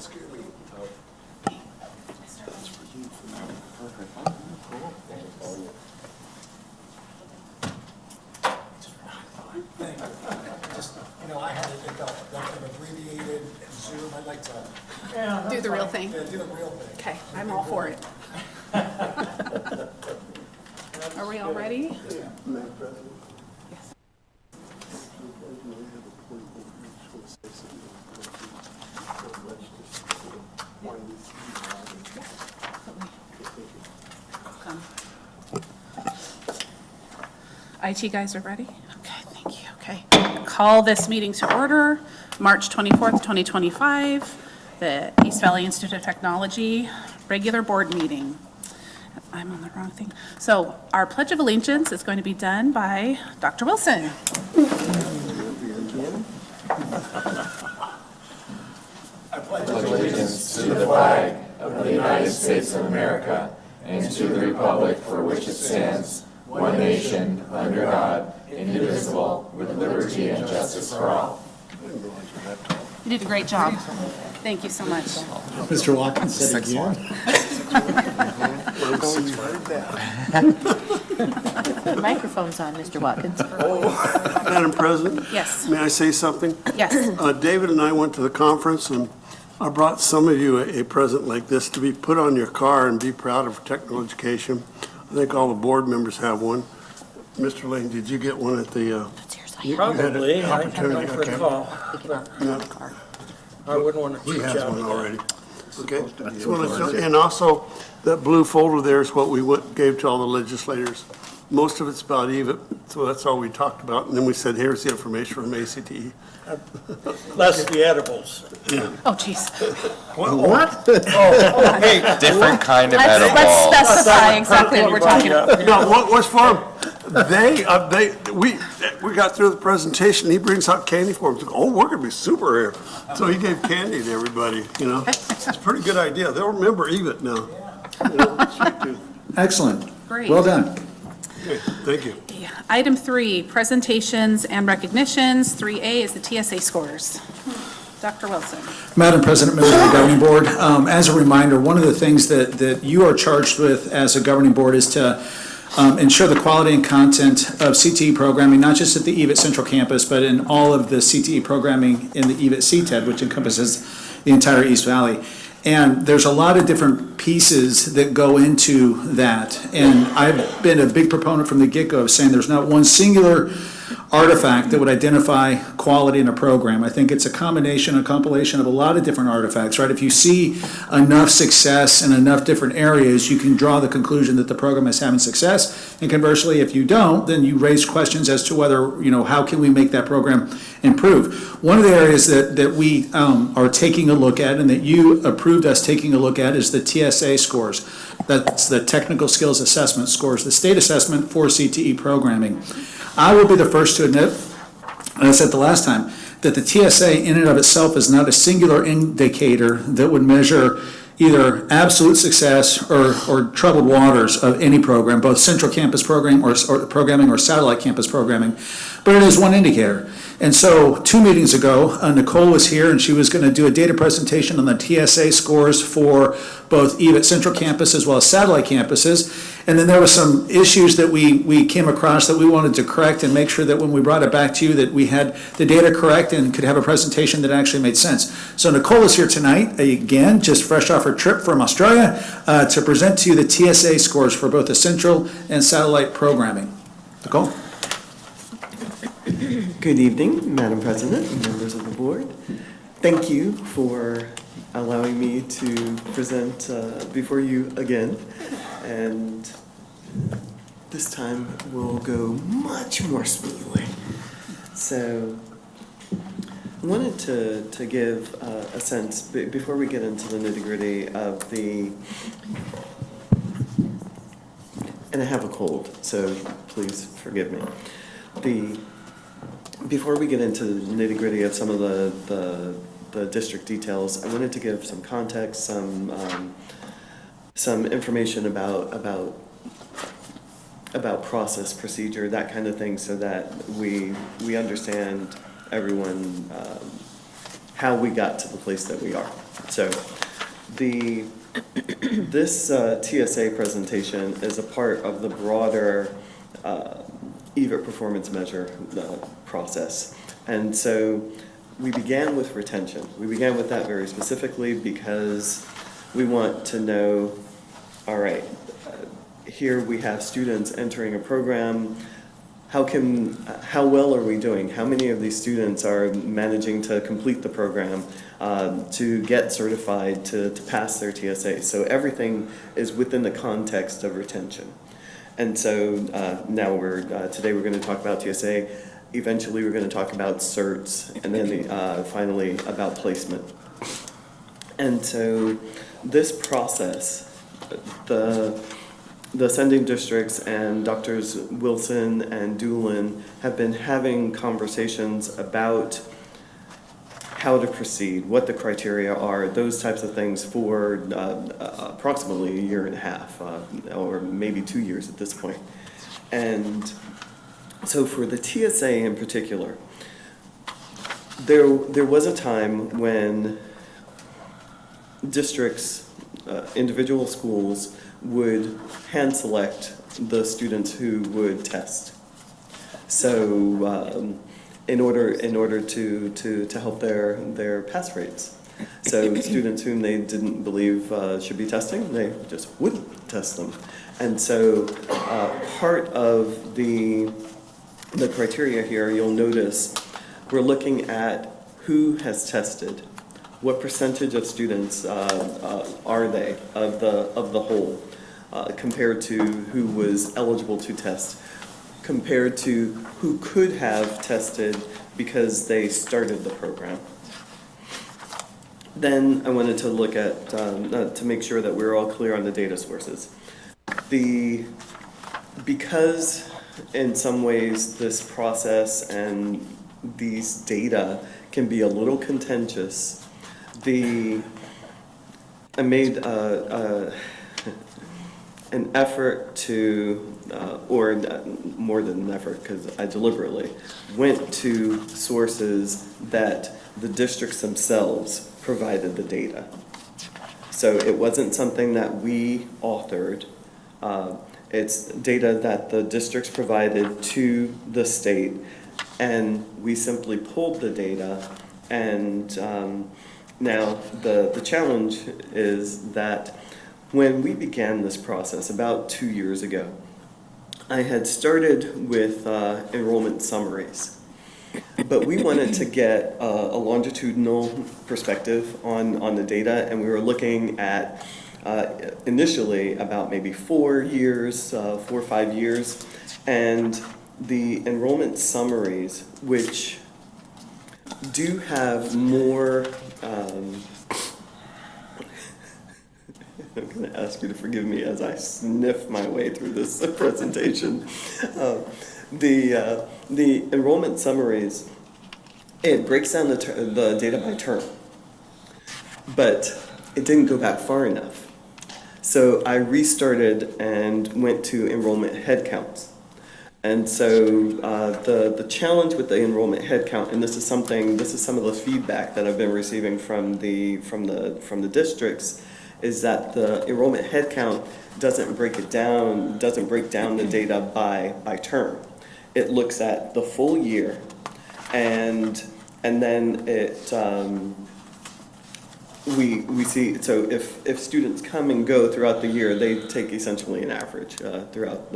Just, I had to pick up an abbreviated Zoom. I'd like to Do the real thing. do the real thing. Okay, I'm all for it. Are we all ready? Madam President? Yes. Come. IT guys are ready? Okay, thank you. Okay. Call this meeting to order, March 24th, 2025, the East Valley Institute of Technology regular board meeting. I'm on the wrong thing. So our Pledge of Allegiance is going to be done by Dr. Wilson. Pledge allegiance to the flag of the United States of America and to the republic for which it stands, one nation, under God, indivisible, with liberty and justice for all. You did a great job. Thank you so much. Mr. Watkins said again. The microphone's on, Mr. Watkins. Madam President? Yes. May I say something? Yes. David and I went to the conference, and I brought some of you a present like this to be put on your car and be proud of technical education. I think all the board members have one. Mr. Lane, did you get one at the? Probably, I opportunity, don't okay. recall. No, I wouldn't want to he teach has out. one already. Okay. Just wanna show- And also, that blue folder there is what we gave to all the legislators. Most of it's about EVIT, so that's all we talked about. And then we said, here's the information from ACTE. Less the edibles. Oh, geez. What? Different kind of Let's edible. specify exactly what we're talking about. No, what's for them? We got through the presentation, he brings out candy for them. Oh, we're gonna be super here. So he gave candy to everybody, It's a pretty good idea. They'll remember EVIT now. Sweet tooth. Excellent. Great. Well done. Okay, thank you. Yeah. Item 3, presentations and recognitions. 3A is the TSA scores. Dr. Wilson. Madam President, members of the governing board, as a reminder, one of the things that you are charged with as a governing board is to ensure the quality and content of CTE programming, not just at the EVIT Central Campus, but in all of the CTE programming in the EVIT CTED, which encompasses the entire East Valley. And there's a lot of different pieces that go into that. And I've been a big proponent from the get-go of saying there's not one singular artifact that would identify quality in a program. I think it's a combination, a compilation of a lot of different artifacts, right? If you see enough success in enough different areas, you can draw the conclusion that the program is having success. And conversely, if you don't, then you raise questions as to whether, how can we make that program improve? One of the areas that we are taking a look at and that you approved us taking a look at is the TSA scores. That's the Technical Skills Assessment scores, the state assessment for CTE programming. I will be the first to admit, and I said the last time, that the TSA in and of itself is not a singular indicator that would measure either absolute success or troubled waters of any program, both central campus program or programming or satellite campus programming, but it is one indicator. And so 2 meetings ago, Nicole was here and she was going to do a data presentation on the TSA scores for both EVIT Central Campus as well as satellite campuses. And then there were some issues that we came across that we wanted to correct and make sure that when we brought it back to you that we had the data correct and could have a presentation that actually made sense. So Nicole is here tonight, again, just fresh off her trip from Australia, to present to you the TSA scores for both the central and satellite programming. Nicole? Good evening, Madam President and members of the board. Thank you for allowing me to present before you again. And this time will go much more smoothly. So I wanted to give a sense, before we get into the nitty-gritty of the, and I have a cold, so please forgive me. Before we get into the nitty-gritty of some of the district details, I wanted to give some context, some information about process, procedure, that kind of thing, so that we understand everyone how we got to the place that we are. So this TSA presentation is a part of the broader EVIT performance measure process. And so we began with retention. We began with that very specifically because we want to know, all right, here we have students entering a program. How well are we doing? How many of these students are managing to complete the program, to get certified, to pass their TSA? So everything is within the context of retention. And so now today we're going to talk about TSA. Eventually we're going to talk about certs, and then finally about placement. And so this process, the sending districts and Drs. Wilson and Doolin have been having conversations about how to proceed, what the criteria are, those types of things for approximately a year and a half, or maybe 2 years at this point. And so for the TSA in particular, there was a time when districts, individual schools, would hand select the students who would test. So in order to help their pass rates. So students whom they didn't believe should be testing, they just wouldn't test them. And so part of the criteria here, you'll notice, we're looking at who has tested. What percentage of students are they of the whole, compared to who was eligible to test, compared to who could have tested because they started the program. Then I wanted to look at, to make sure that we're all clear on the data sources. Because in some ways this process and these data can be a little contentious, I made an effort to, or more than an effort, because I deliberately went to sources that the districts themselves provided the data. So it wasn't something that we authored. It's data that the districts provided to the state, and we simply pulled the data. And now the challenge is that when we began this process about 2 years ago, I had started with enrollment summaries. But we wanted to get a longitudinal perspective on the data, and we were looking at initially about maybe 4 years, 4 or 5 years, and the enrollment summaries, which do have more, I'm going to ask you to forgive me as I sniff my way through this presentation. The enrollment summaries, it breaks down the data by term, but it didn't go back far enough. So I restarted and went to enrollment head counts. And so the challenge with the enrollment head count, and this is some of the feedback that I've been receiving from the districts, is that the enrollment head count doesn't break down the data by term. It looks at the full year, and then it we see, so if students come and go throughout the year, they take essentially an average throughout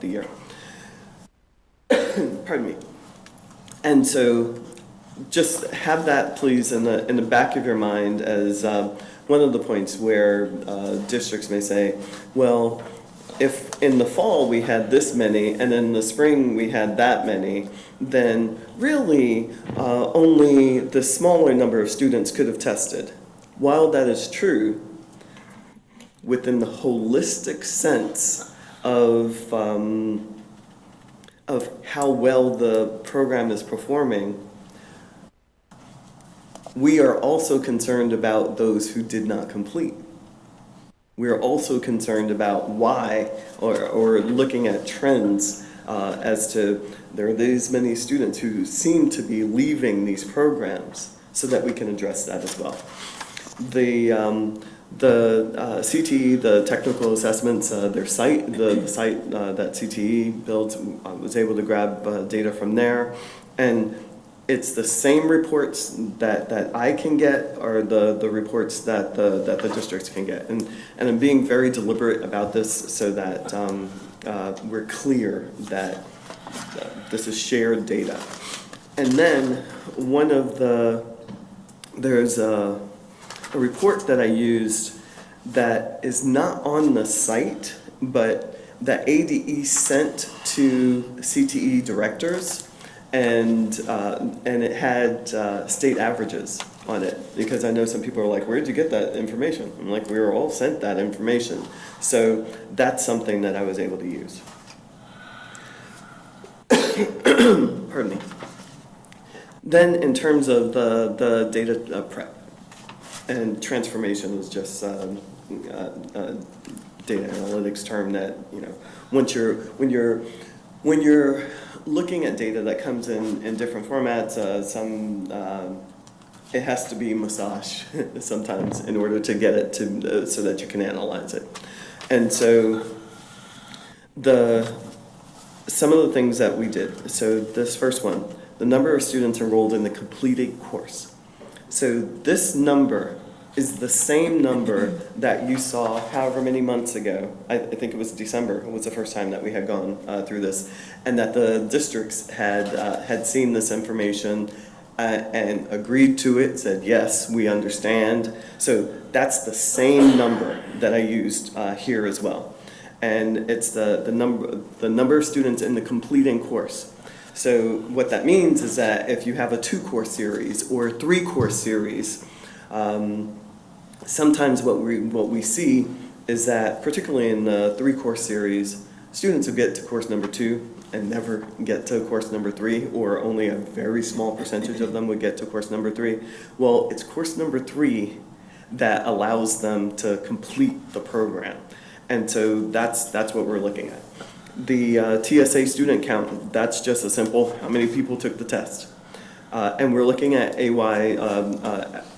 the year. Pardon me. And so just have that, please, in the back of your mind as one of the points where districts may say, well, if in the fall we had this many and in the spring we had that many, then really only the smaller number of students could have tested. While that is true, within the holistic sense of how well the program is performing, we are also concerned about those who did not complete. We are also concerned about why, or looking at trends as to there are these many students who seem to be leaving these programs. so that we can address that as well. The CTE, the technical assessments, their site, the site that CTE builds, I was able to grab data from there, and it's the same reports that I can get are the reports that the districts can get, and I'm being very deliberate about this so that we're clear that this is shared data. And then there's a report that I used that is not on the site, but that ADE sent to CTE directors, and it had state averages on it, because I know some people are like, where did you get that information? I'm like, we were all sent that information. So that's something that I was able to use. Pardon me. Then in terms of the data prep, and transformation is just a data analytics term that, you know, when you're looking at data that comes in different formats, it has to be massaged sometimes in order to get it to so that you can analyze it. And so some of the things that we did. So this first one, the number of students enrolled in the completed course. So this number is the same number that you saw however many months ago. I think it was December was the first time that we had gone through this, and that the districts had seen this information and agreed to it, said, yes, we understand. So that's the same number that I used here as well. And it's the number of students in the completing course. So what that means is that if you have a 2-course series or a 3-course series, sometimes what we see is that, particularly in the 3-course series, students will get to course number 2 and never get to course number 3, or only a very small percentage of them would get to course number 3. Well, it's course number 3 that allows them to complete the program. And so that's what we're looking at. The TSA student count, that's just a simple, how many people took the test? And we're looking at AY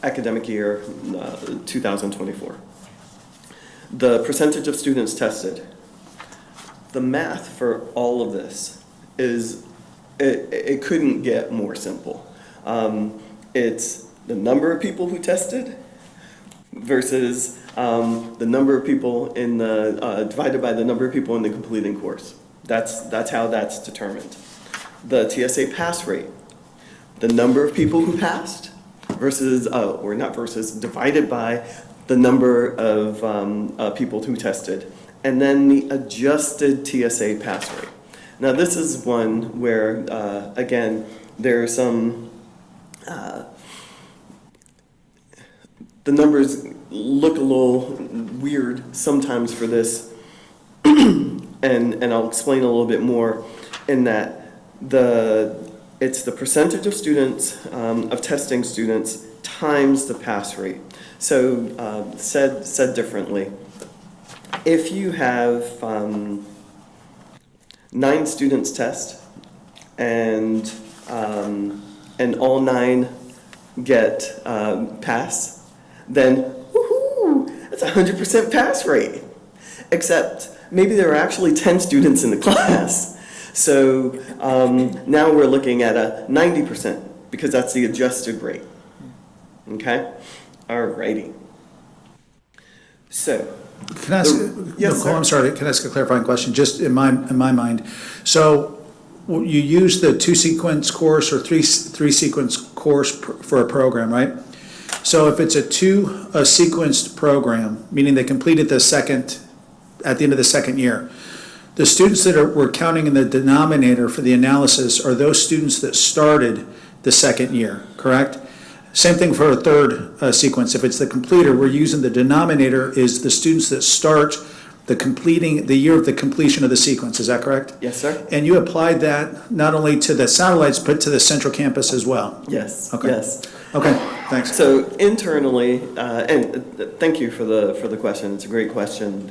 academic year 2024. The percentage of students tested. The math for all of this is, it couldn't get more simple. It's the number of people who tested versus the number of people in the, divided by the number of people in the completing course. That's how that's determined. The TSA pass rate, the number of people who passed versus, or not versus, divided by the number of people who tested, and then the adjusted TSA pass rate. Now this is one where, again, there are some, the numbers look a little weird sometimes for this, and I'll explain a little bit more in that it's the percentage of students, of testing students, times the pass rate. So said differently, if you have 9 students test and all 9 get pass, then woohoo, that's 100% pass rate. Except maybe there are actually 10 students in the class. So now we're looking at a 90% because that's the adjusted rate. Okay? Alrighty. So. Can I ask, yes, Nicole, sir. I'm sorry, can I ask a clarifying question, just in my mind? So you use the 2-sequence course or 3-sequence course for a program, right? So if it's a 2-sequenced program, meaning they completed the second, at the end of the second year, the students that we're counting in the denominator for the analysis are those students that started the second year, correct? Same thing for a 3rd sequence. If it's the completer, we're using the denominator is the students that start the year of the completion of the sequence. Is that correct? Yes, sir. And you applied that not only to the satellites, but to the central campus as well? Yes. Okay. Yes. Okay, thanks. So internally, and thank you for the question. It's a great question.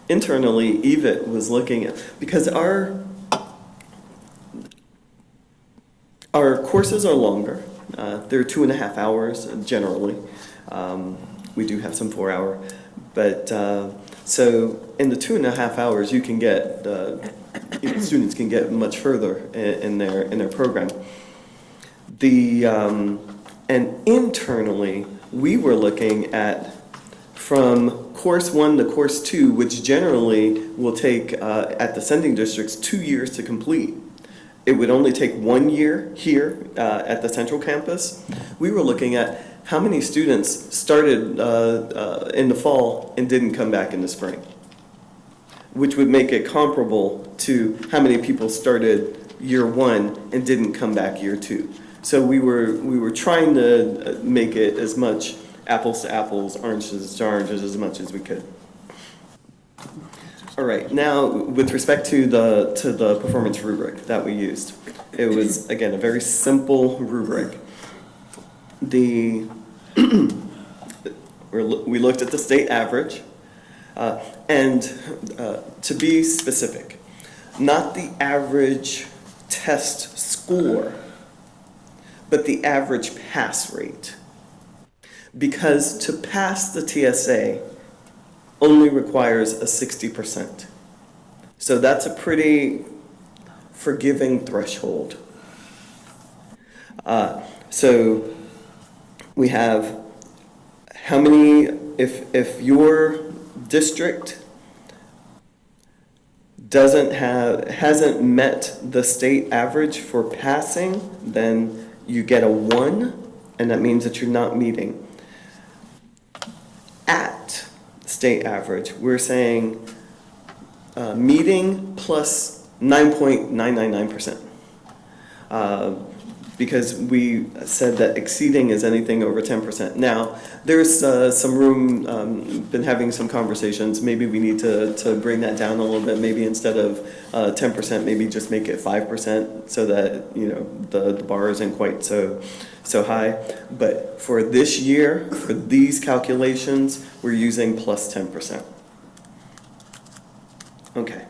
Internally, EVIT was looking at, because our courses are longer. They're 2.5 hours generally. We do have some 4-hour, but so in the 2.5 hours, you can get students can get much further in their program. And internally, we were looking at from course 1 to course 2, which generally will take at the sending districts 2 years to complete. It would only take 1 year here at the central campus. We were looking at how many students started in the fall and didn't come back in the spring, which would make it comparable to how many people started year 1 and didn't come back year 2. So we were trying to make it as much apples to apples, oranges to oranges as much as we could. All right, now with respect to the performance rubric that we used, it was again a very simple rubric. We looked at the state average, and to be specific, not the average test score, but the average pass rate. Because to pass the TSA only requires a 60%. So that's a pretty forgiving threshold. So we have how many, if your district hasn't met the state average for passing, then you get a 1, and that means that you're not meeting. At state average, we're saying meeting plus 9.999%. Because we said that exceeding is anything over 10%. Now, there's some room, been having some conversations, maybe we need to bring that down a little bit, maybe instead of 10%, maybe just make it 5% so that, you know, the bar isn't quite so high. But for this year, for these calculations, we're using plus 10%. Okay.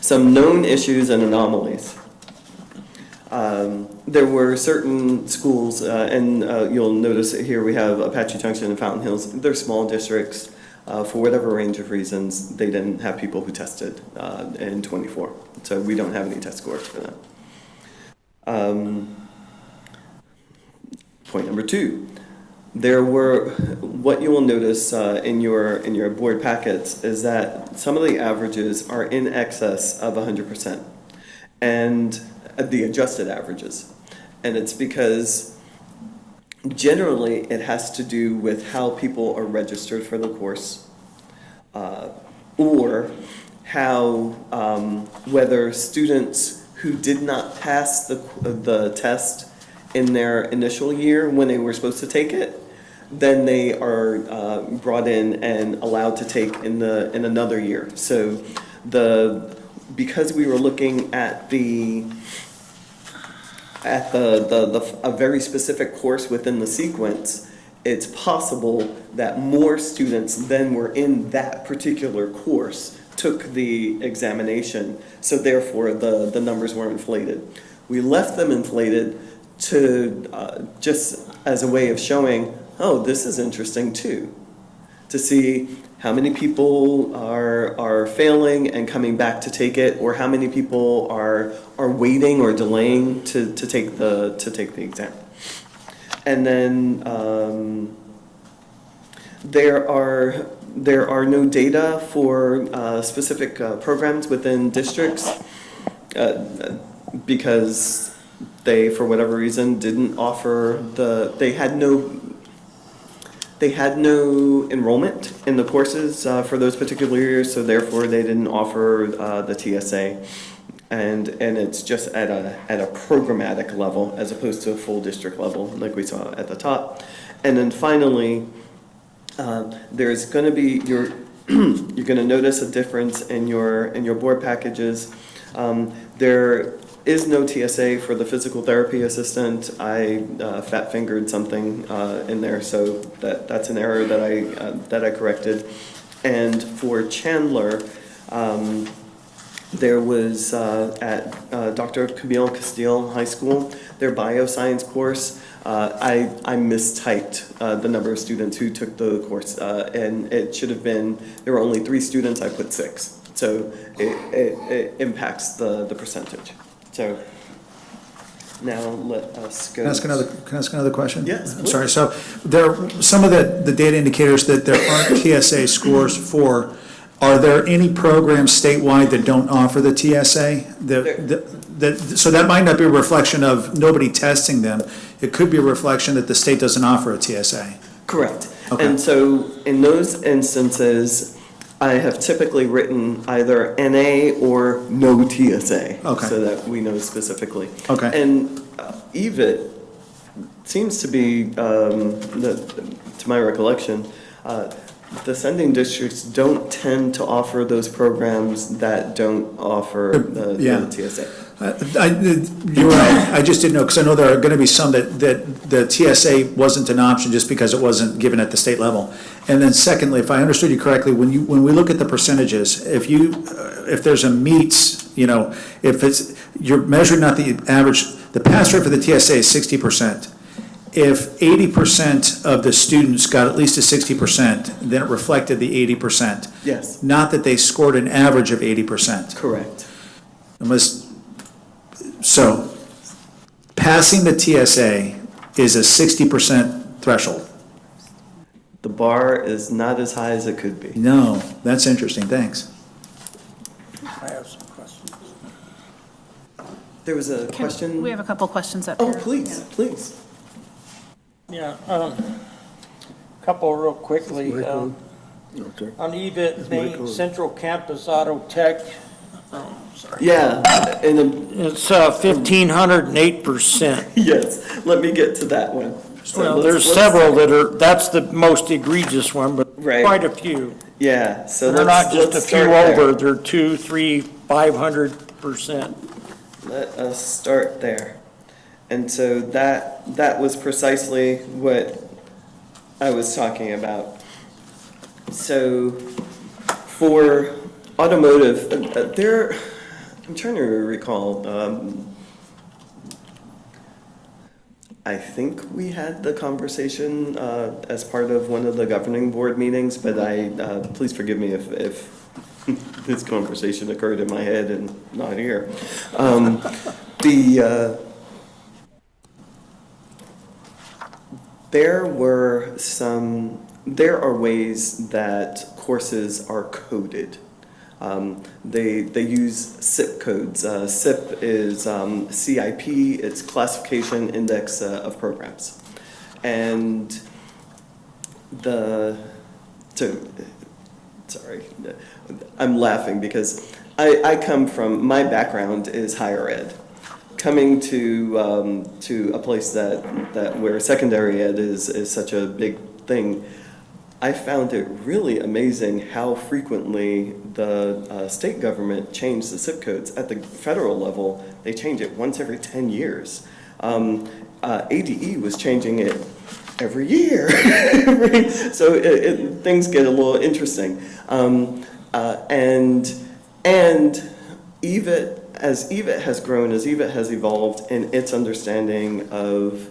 Some known issues and anomalies. There were certain schools, and you'll notice that here we have Apache Junction and Fountain Hills. They're small districts. For whatever range of reasons, they didn't have people who tested in 24. So we don't have any test scores for them. Point number 2. There were, what you will notice in your board packets is that some of the averages are in excess of 100%, and the adjusted averages. And it's because generally it has to do with how people are registered for the course, or how, whether students who did not pass the test in their initial year when they were supposed to take it, then they are brought in and allowed to take in another year. So because we were looking at a very specific course within the sequence, it's possible that more students than were in that particular course took the examination, so therefore the numbers were inflated. We left them inflated to just as a way of showing, oh, this is interesting too, to see how many people are failing and coming back to take it, or how many people are waiting or delaying to take the exam. And then there are no data for specific programs within districts because they, for whatever reason, didn't offer they had no enrollment in the courses for those particular years, so therefore they didn't offer the TSA, and it's just at a programmatic level as opposed to a full district level like we saw at the top. And then finally, there's going to be you're going to notice a difference in your board packages. There is no TSA for the physical therapy assistant. I fat-fingered something in there, so that's an error that I corrected. And for Chandler, There was at Dr. Camille Castile High School, their bioscience course. I mistyped the number of students who took the course, and it should have been, there were only 3 students, I put 6. So it impacts the percentage. So now let us go. Can I ask another question? Yes, I'm sorry, so there, some of the data indicators that there aren't TSA scores for, are there any programs statewide that don't offer the TSA? So that might not be a reflection of nobody testing them. It could be a reflection that the state doesn't offer a TSA. Correct. Okay. And so in those instances, I have typically written either NA or no TSA. Okay. So that we know specifically. Okay. And EVIT seems to be, to my recollection, the sending districts don't tend to offer those programs that don't offer Yeah. the TSA. You're right, I just didn't know, because I know there are going to be some that the TSA wasn't an option just because it wasn't given at the state level. And then secondly, if I understood you correctly, when we look at the percentages, if there's a meets, if you're measuring not the average, the pass rate for the TSA is 60%. If 80% of the students got at least a 60%, then it reflected the 80%. Yes. Not that they scored an average of 80%. Correct. So, passing the TSA is a 60% threshold. The bar is not as high as it could be. No, that's interesting, thanks. I have some questions. There was a question. We have a couple questions up here. Oh, please, please. Yeah, couple real quickly. On EVIT, main Central Campus Auto Tech, Yeah, and it's 1,508%. yes, let me get to that one. So Well, let's- there's let's- several that are, that's the most egregious one, but Right. quite a few. Yeah, so They're not let's just a few start there. over, they're 200, 300, 500%. Let us start there. And so that was precisely what I was talking about. So for automotive, I'm trying to recall, I think we had the conversation as part of one of the governing board meetings, but please forgive me if this conversation occurred in my head and not here. There are ways that courses are coded. They use SIP codes. SIP is CIP, it's Classification Index of Programs. And sorry, I'm laughing because I come from, my background is higher ed. Coming to a place that where secondary ed is such a big thing, I found it really amazing how frequently the state government changed the zip codes. At the federal level, they change it once every 10 years. ADE was changing it every year. So things get a little interesting. And EVIT, as EVIT has grown, as EVIT has evolved in its understanding of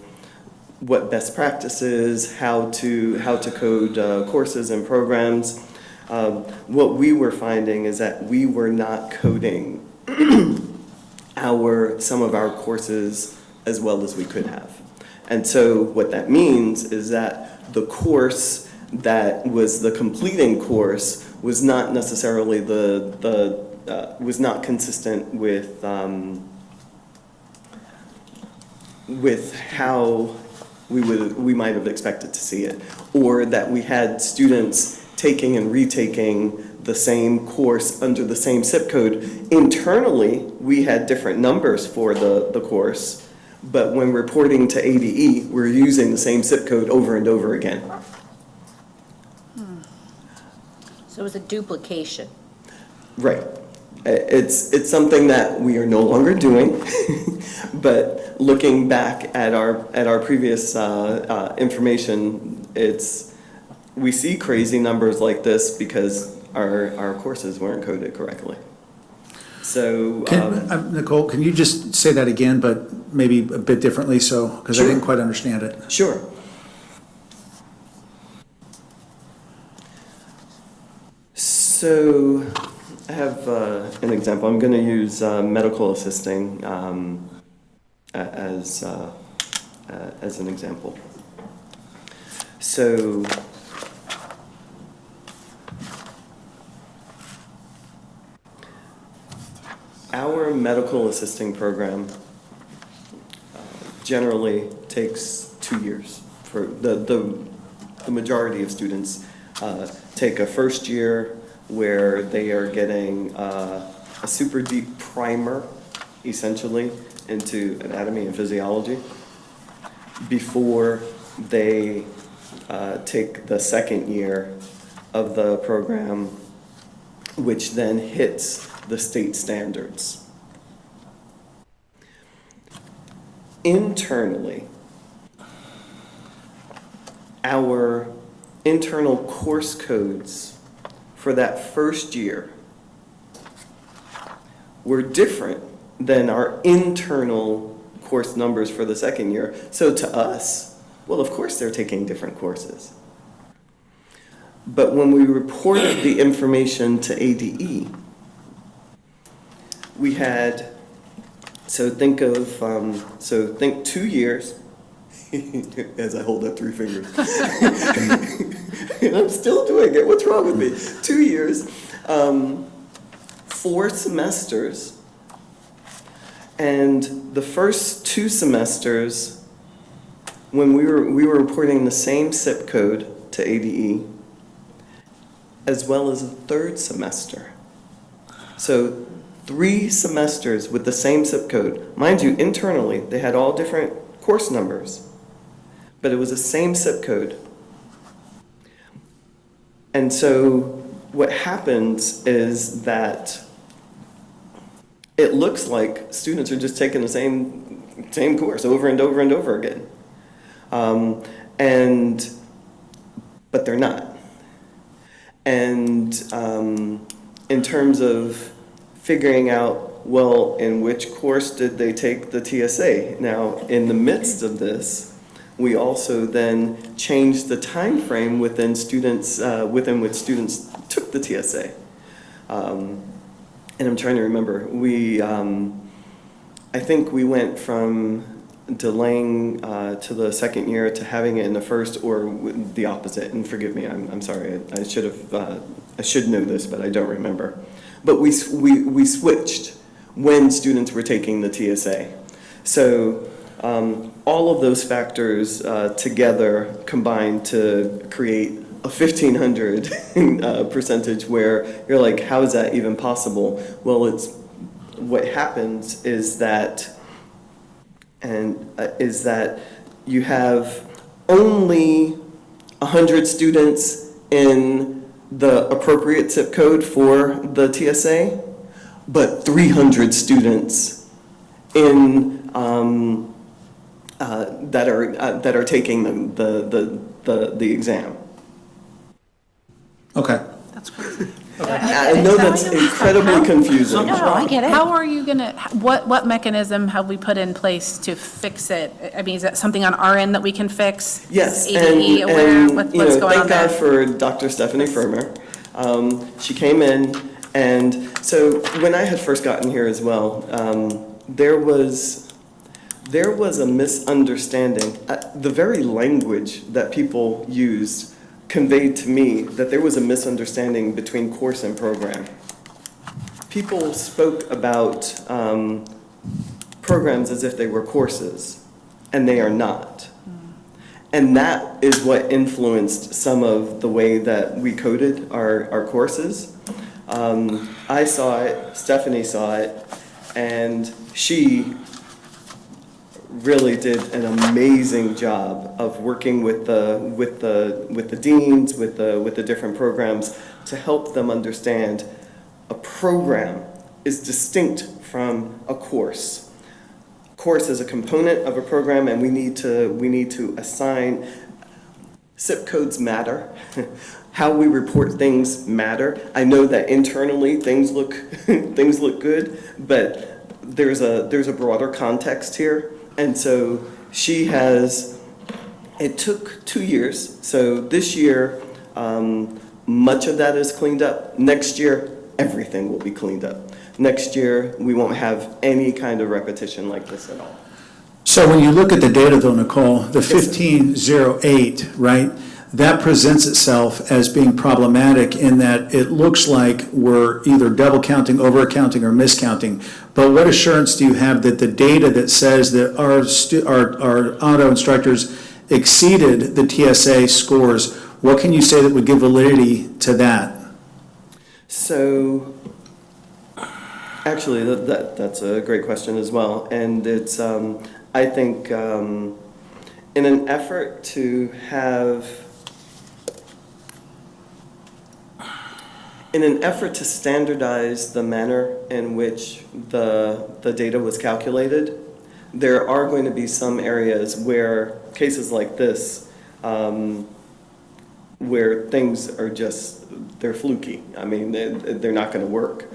what best practices, how to code courses and programs, what we were finding is that we were not coding some of our courses as well as we could have. And so what that means is that the course that was the completing course was not necessarily was not consistent with how we might have expected to see it, or that we had students taking and retaking the same course under the same zip code. Internally, we had different numbers for the course, but when reporting to ADE, we're using the same zip code over and over again. So it was a duplication. Right. It's something that we are no longer doing, but looking back at our previous information, we see crazy numbers like this because our courses weren't coded correctly. So, Nicole, can you just say that again, but maybe a bit differently, so, because I Sure. didn't quite understand it. sure. So, I have an example. I'm going to use medical assisting as an example. So, our medical assisting program generally takes 2 years. For the majority of students take a first year where they are getting a super deep primer, essentially, into anatomy and physiology before they take the second year of the program, which then hits the state standards. Internally, our internal course codes for that first year were different than our internal course numbers for the second year. So to us, well, of course they're taking different courses. But when we reported the information to ADE, we had, think 2 years, as I hold up 3 fingers. And I'm still doing it, what's wrong with me? 2 years, 4 semesters, and the first 2 semesters, when we were reporting the same SIP code to ADE, as well as a 3rd semester. So 3 semesters with the same SIP code. Mind you, internally, they had all different course numbers, but it was the same SIP code. And so what happens is that it looks like students are just taking the same course over and over and over again. But they're not. And in terms of figuring out, well, in which course did they take the TSA? Now, in the midst of this, we also then changed the time frame within which students took the TSA. And I'm trying to remember, I think we went from delaying to the second year to having it in the first, or the opposite. And forgive me, I'm sorry, I should know this, but I don't remember. But we switched when students were taking the TSA. So all of those factors together combined to create a 1,500 percentage where you're like, how is that even possible? Well, what happens is that you have only 100 students in the appropriate zip code for the TSA, but 300 students in that are taking the exam. Okay. That's crazy. I know that's incredibly confusing. No, I get it. How are you gonna, what mechanism have we put in place to fix it? I mean, is that something on our end that we can fix? Yes, Is ADE aware and what's you know, going on thank God there? for Dr. Stephanie Firmer. She came in, and so when I had first gotten here as well, there was a misunderstanding. The very language that people used conveyed to me that there was a misunderstanding between course and program. People spoke about programs as if they were courses, and they are not. And that is what influenced some of the way that we coded our courses. I saw it, Stephanie saw it, and she really did an amazing job of working with the deans, with the different programs to help them understand a program is distinct from a course. Course is a component of a program, and we need to assign. SIP codes matter. how we report things matter. I know that internally things look things look good, but there's a broader context here. And so it took 2 years. So this year, much of that is cleaned up. Next year, everything will be cleaned up. Next year, we won't have any kind of repetition like this at all. So when you look at the data though, Nicole, the 1508, right, that presents itself as being problematic in that it looks like we're either double counting, over accounting, or miscounting. But what assurance do you have that the data that says that our auto instructors exceeded the TSA scores, what can you say that would give validity to that? So, actually, that's a great question as well. And it's, I think, in an effort to standardize the manner in which the data was calculated, there are going to be some areas where cases like this, where things are just, they're fluky. I mean, they're not going to work.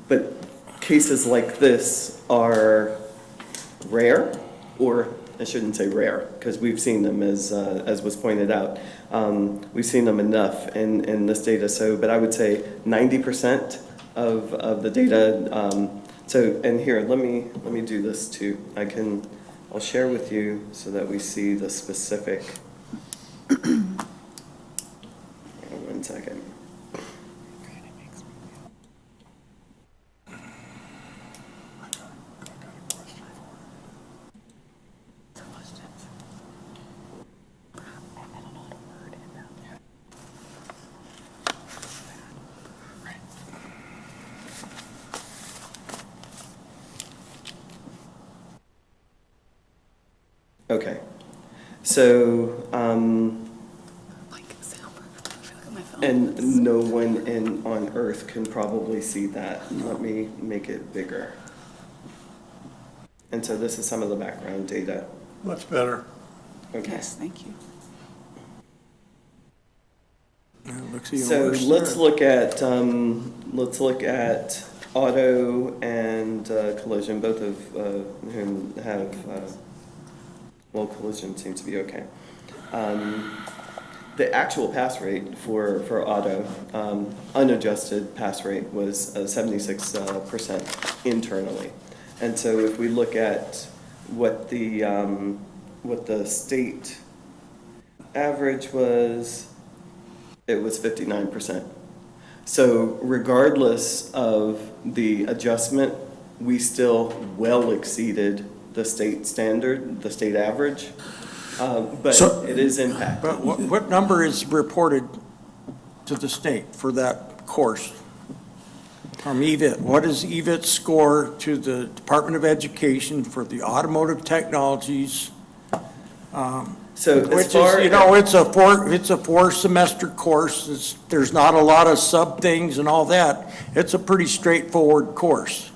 But cases like this are rare, or I shouldn't say rare, because we've seen them as was pointed out. We've seen them enough in this data. So, but I would say 90% of the data. And here, let me do this too. I'll share with you so that we see the specific. One second. Okay, so, and no one on Earth can probably see that. Let me make it bigger. And so this is some of the background data. Much better. Okay. Yes, thank you. So let's look at auto and collision, both of whom have, well, collision seems to be okay. The actual pass rate for auto, unadjusted pass rate was 76% internally. And so if we look at what the state average was, it was 59%. So regardless of the adjustment, we still well exceeded the state standard, the state average, but it is impacted. But what number is reported to the state for that course from EVIT? What is EVIT score to the Department of Education for the automotive technologies? So as Which far is, you know, it's a 4-semester course. There's not a lot of sub things and all that. It's a pretty straightforward course.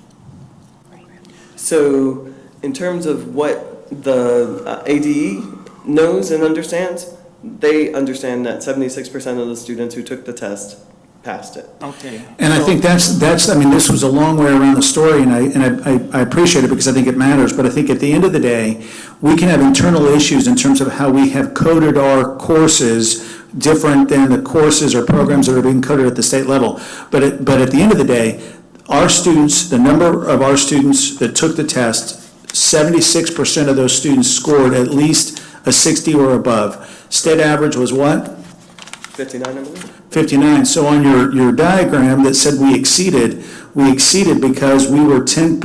So in terms of what the ADE knows and understands, they understand that 76% of the students who took the test passed it. Okay. And I think that's, I mean, this was a long way around the story, and I appreciate it because I think it matters, but I think at the end of the day, we can have internal issues in terms of how we have coded our courses different than the courses or programs that are being coded at the state level. But at the end of the day, our students, the number of our students that took the test, 76% of those students scored at least a 60 or above. State average was what? 59, I believe. 59. So on your diagram that said we exceeded because we were 10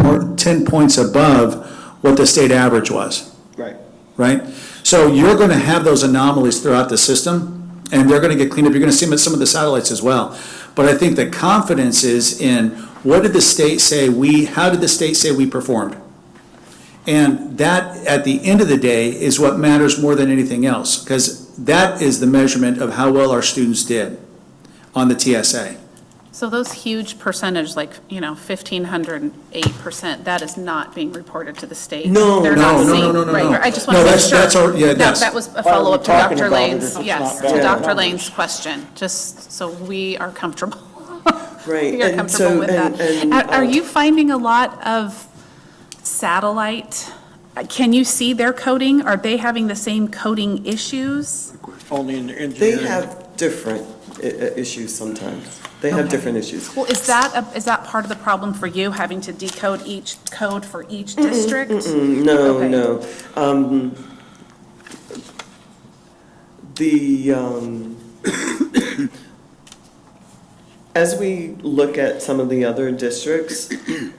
points above what the state average was. Right. Right? So you're going to have those anomalies throughout the system, and they're going to get cleaned up. You're going to see them at some of the satellites as well. But I think the confidence is in what did the state say how did the state say we performed? And that, at the end of the day, is what matters more than anything else, because that is the measurement of how well our students did on the TSA. So those huge percentage, like, 1,508%, that is not being reported to the state? No, They're no, not no, seeing- no, no, right, no. I just No, want to make that's- sure. that's our- yeah, that's- That was a Why are we follow-up to talking Dr. about it if Lane's, it's yes, not to bad Dr. numbers? Lane's question, just so we are comfortable. Right, We are and comfortable so, with that. and, Are you finding a lot of satellite? Can you see their coding? Are they having the same coding issues? Only in the they engineering. have different issues sometimes. They have Okay. different issues. Well, is that part of the problem for you, having to decode each code for each district? No, Okay. no. As we look at some of the other districts,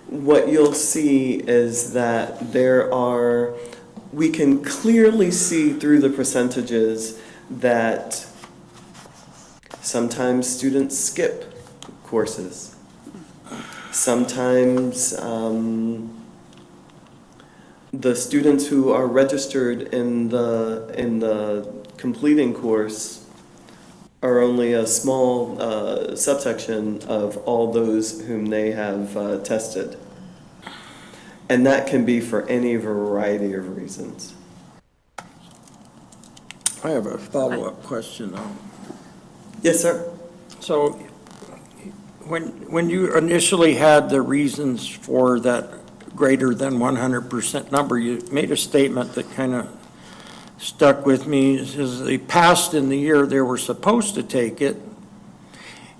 what you'll see is that we can clearly see through the percentages that sometimes students skip courses. Sometimes the students who are registered in the completing course are only a small subsection of all those whom they have tested. And that can be for any variety of reasons. I have a follow-up question. Yes, sir. So when you initially had the reasons for that greater than 100% number, you made a statement that kind of stuck with me. It says they passed in the year they were supposed to take it.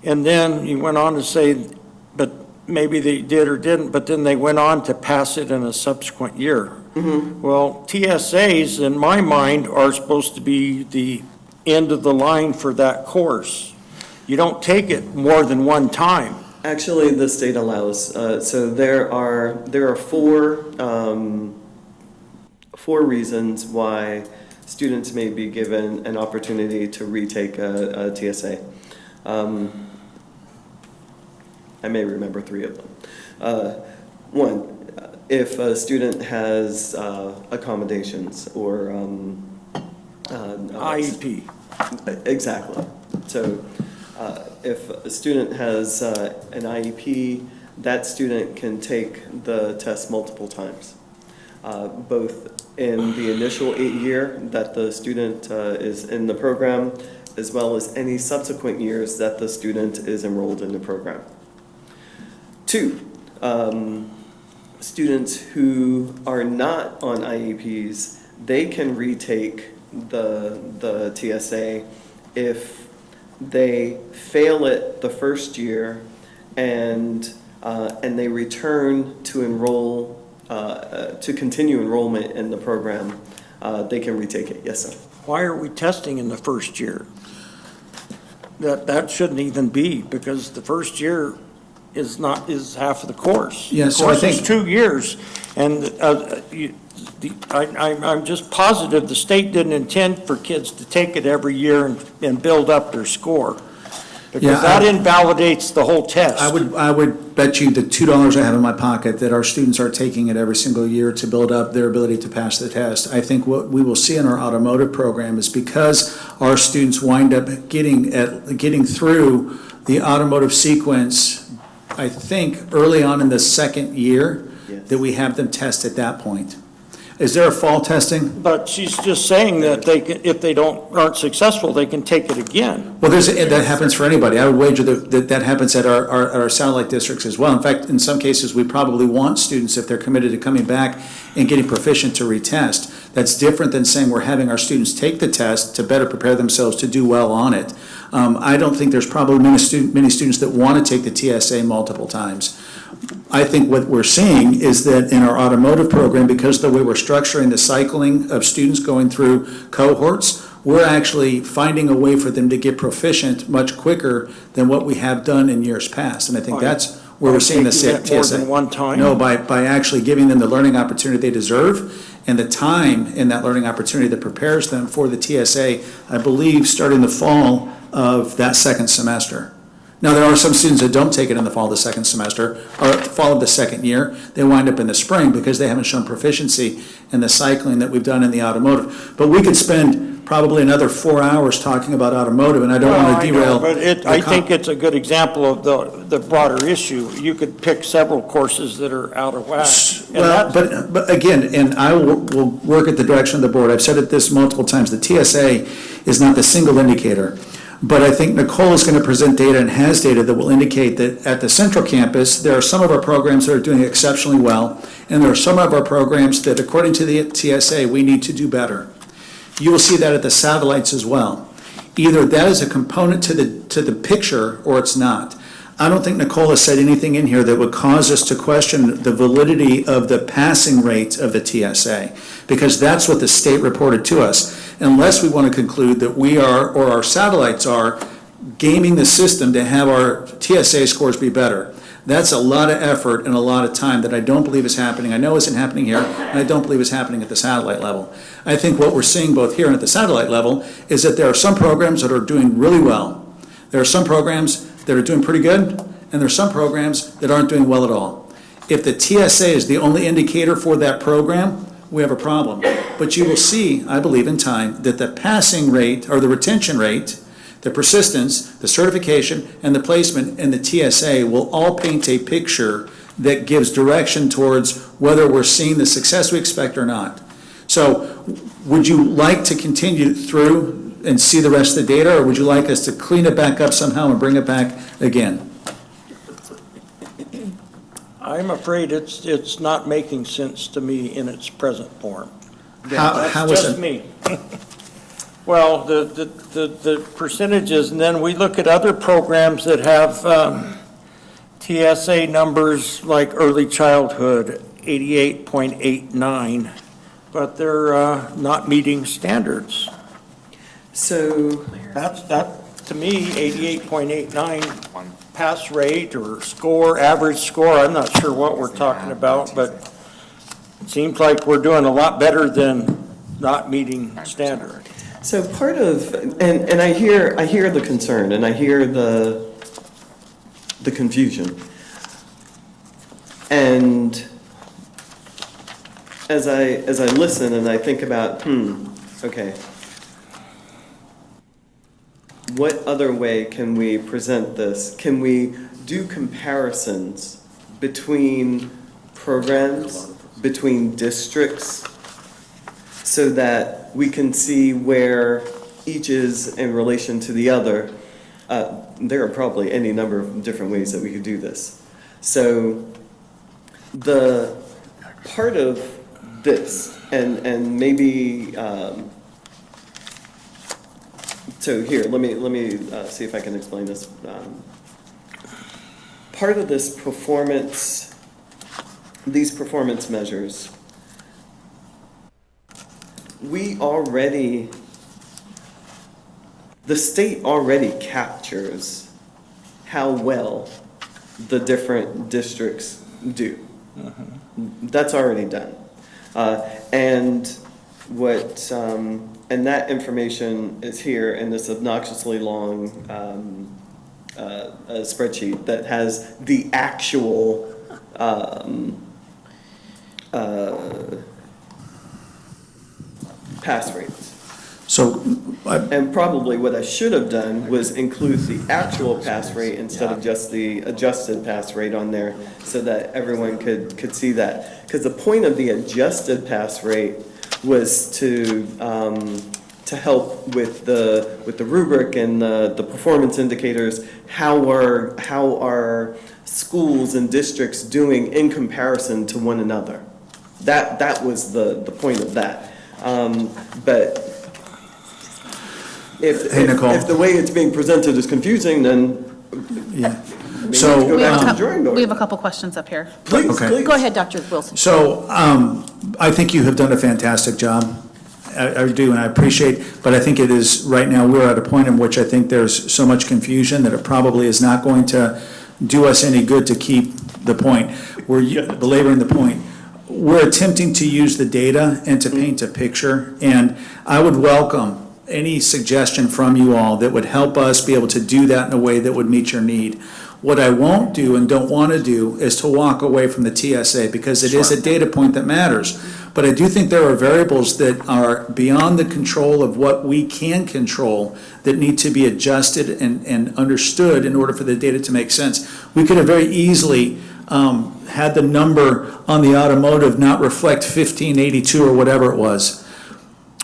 And then you went on to say, but maybe they did or didn't, but then they went on to pass it in a subsequent year. Well, TSAs, in my mind, are supposed to be the end of the line for that course. You don't take it more than one time. Actually, the state allows, so there are four reasons why students may be given an opportunity to retake a TSA. I may remember three of them. One, if a student has accommodations or IEP. Exactly. So if a student has an IEP, that student can take the test multiple times, both in the initial 8-year that the student is in the program, as well as any subsequent years that the student is enrolled in the program. Two, students who are not on IEPs, they can retake the TSA if they fail it the first year and they return to enroll, to continue enrollment in the program, they can retake it. Yes, sir. Why are we testing in the first year? That shouldn't even be, because the first year is half of the course. Yeah, so I The course is think- 2 years, and I'm just positive the state didn't intend for kids to take it every year and build up their score. Yeah, Because that invalidates the whole test. I would bet you the $2 I have in my pocket that our students are taking it every single year to build up their ability to pass the test. I think what we will see in our automotive program is because our students wind up getting through the automotive sequence, I think early on in the second year, Yes. that we have them test at that point. Is there a fall testing? But she's just saying that they can, if they aren't successful, they can take it again. Well, that happens for anybody. I would wager that happens at our satellite districts as well. In fact, in some cases, we probably want students, if they're committed to coming back and getting proficient, to retest. That's different than saying we're having our students take the test to better prepare themselves to do well on it. I don't think there's probably many students that want to take the TSA multiple times. I think what we're seeing is that in our automotive program, because of the way we're structuring the cycling of students going through cohorts, we're actually finding a way for them to get proficient much quicker than what we have done in years past. And I think that's where we're seeing the taking it TSA. more than one time? No, by actually giving them the learning opportunity they deserve and the time in that learning opportunity that prepares them for the TSA, I believe, starting the fall of that second semester. Now, there are some students that don't take it in the fall of the second semester, or fall of the second year. They wind up in the spring because they haven't shown proficiency in the cycling that we've done in the automotive. But we could spend probably another 4 hours talking about automotive, and I don't want to derail. But the I think it's a good example of the broader issue. You could pick several courses that are out of whack. And Well, that's- but again, and I will work at the direction of the board. I've said it this multiple times, the TSA is not the single indicator. But I think Nicole is going to present data and has data that will indicate that at the central campus, there are some of our programs that are doing exceptionally well, and there are some of our programs that, according to the TSA, we need to do better. You will see that at the satellites as well. Either that is a component to the picture or it's not. I don't think Nicole has said anything in here that would cause us to question the validity of the passing rate of the TSA, because that's what the state reported to us. Unless we want to conclude that we are, or our satellites are, gaming the system to have our TSA scores be better. That's a lot of effort and a lot of time that I don't believe is happening. I know isn't happening here, and I don't believe is happening at the satellite level. I think what we're seeing both here and at the satellite level is that there are some programs that are doing really well. There are some programs that are doing pretty good, and there are some programs that aren't doing well at all. If the TSA is the only indicator for that program, we have a problem. But you will see, I believe in time, that the passing rate, or the retention rate, the persistence, the certification, and the placement in the TSA will all paint a picture that gives direction towards whether we're seeing the success we expect or not. So would you like to continue through and see the rest of the data, or would you like us to clean it back up somehow and bring it back again? I'm afraid it's not making sense to me in its present form. How That's is just it? me. Well, the percentages, and then we look at other programs that have TSA numbers like early childhood, 88.89, but they're not meeting standards. So, That, to me, 88.89 pass rate or score, average score, I'm not sure what we're talking about, but it seems like we're doing a lot better than not meeting standard. so part of, and I hear the concern, and I hear the confusion. And as I listen and I think about, okay, what other way can we present this? Can we do comparisons between programs, between districts, so that we can see where each is in relation to the other? There are probably any number of different ways that we could do this. So the part of this, and maybe, so here, let me see if I can explain this. Part of this performance, these performance measures, the state already captures how well the different districts do. That's already done. And that information is here in this obnoxiously long spreadsheet that has the actual pass rates. So, And probably what I should have done was include the actual pass rate instead of just the adjusted pass rate on there, so that everyone could see that. Because the point of the adjusted pass rate was to help with the rubric and the performance indicators. How are schools and districts doing in comparison to one another? That was the point of that. But Hey, Nicole. if the way it's being presented is confusing, then yeah. we So, need to go We back have to a the drawing couple, we have a board. couple questions up here. Please, Okay. please. Go ahead, Dr. Wilson. So, I think you have done a fantastic job. I do, and I appreciate, but I think it is, right now, we're at a point in which I think there's so much confusion that it probably is not going to do us any good to keep the point. We're belaboring the point. We're attempting to use the data and to paint a picture, and I would welcome any suggestion from you all that would help us be able to do that in a way that would meet your need. What I won't do and don't want to do is to walk away from the TSA, because it is a data point that matters. But I do think there are variables that are beyond the control of what we can control that need to be adjusted and understood in order for the data to make sense. We could have very easily had the number on the automotive not reflect 1582 or whatever it was.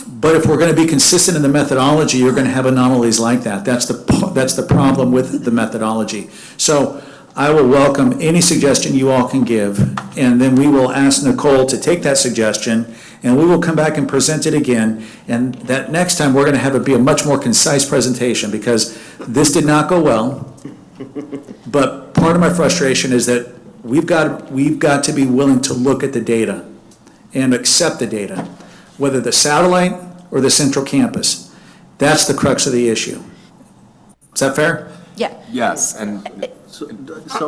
But if we're going to be consistent in the methodology, you're going to have anomalies like that. That's the problem with the methodology. So I will welcome any suggestion you all can give, and then we will ask Nicole to take that suggestion, and we will come back and present it again. And that next time, we're going to have it be a much more concise presentation, because this did not go well. But part of my frustration is that we've got to be willing to look at the data and accept the data, whether the satellite or the central campus. That's the crux of the issue. Is that fair? Yeah. Yes, and So,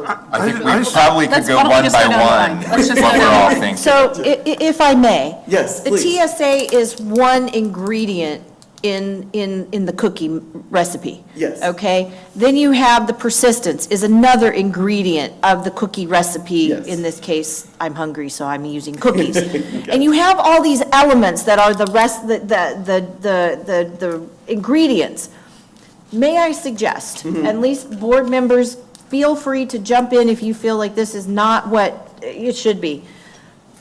I think we probably could go Why don't we one just by go down the one, line? Let's just what go we're down all the line. thinking. So if I may. Yes, The please. TSA is one ingredient in the cookie recipe. Yes. Okay? Then you have the persistence is another ingredient of the cookie recipe. Yes. In this case, I'm hungry, so I'm using cookies. And you have all these elements that are the rest, the ingredients. May I suggest, at least board members, feel free to jump in if you feel like this is not what it should be.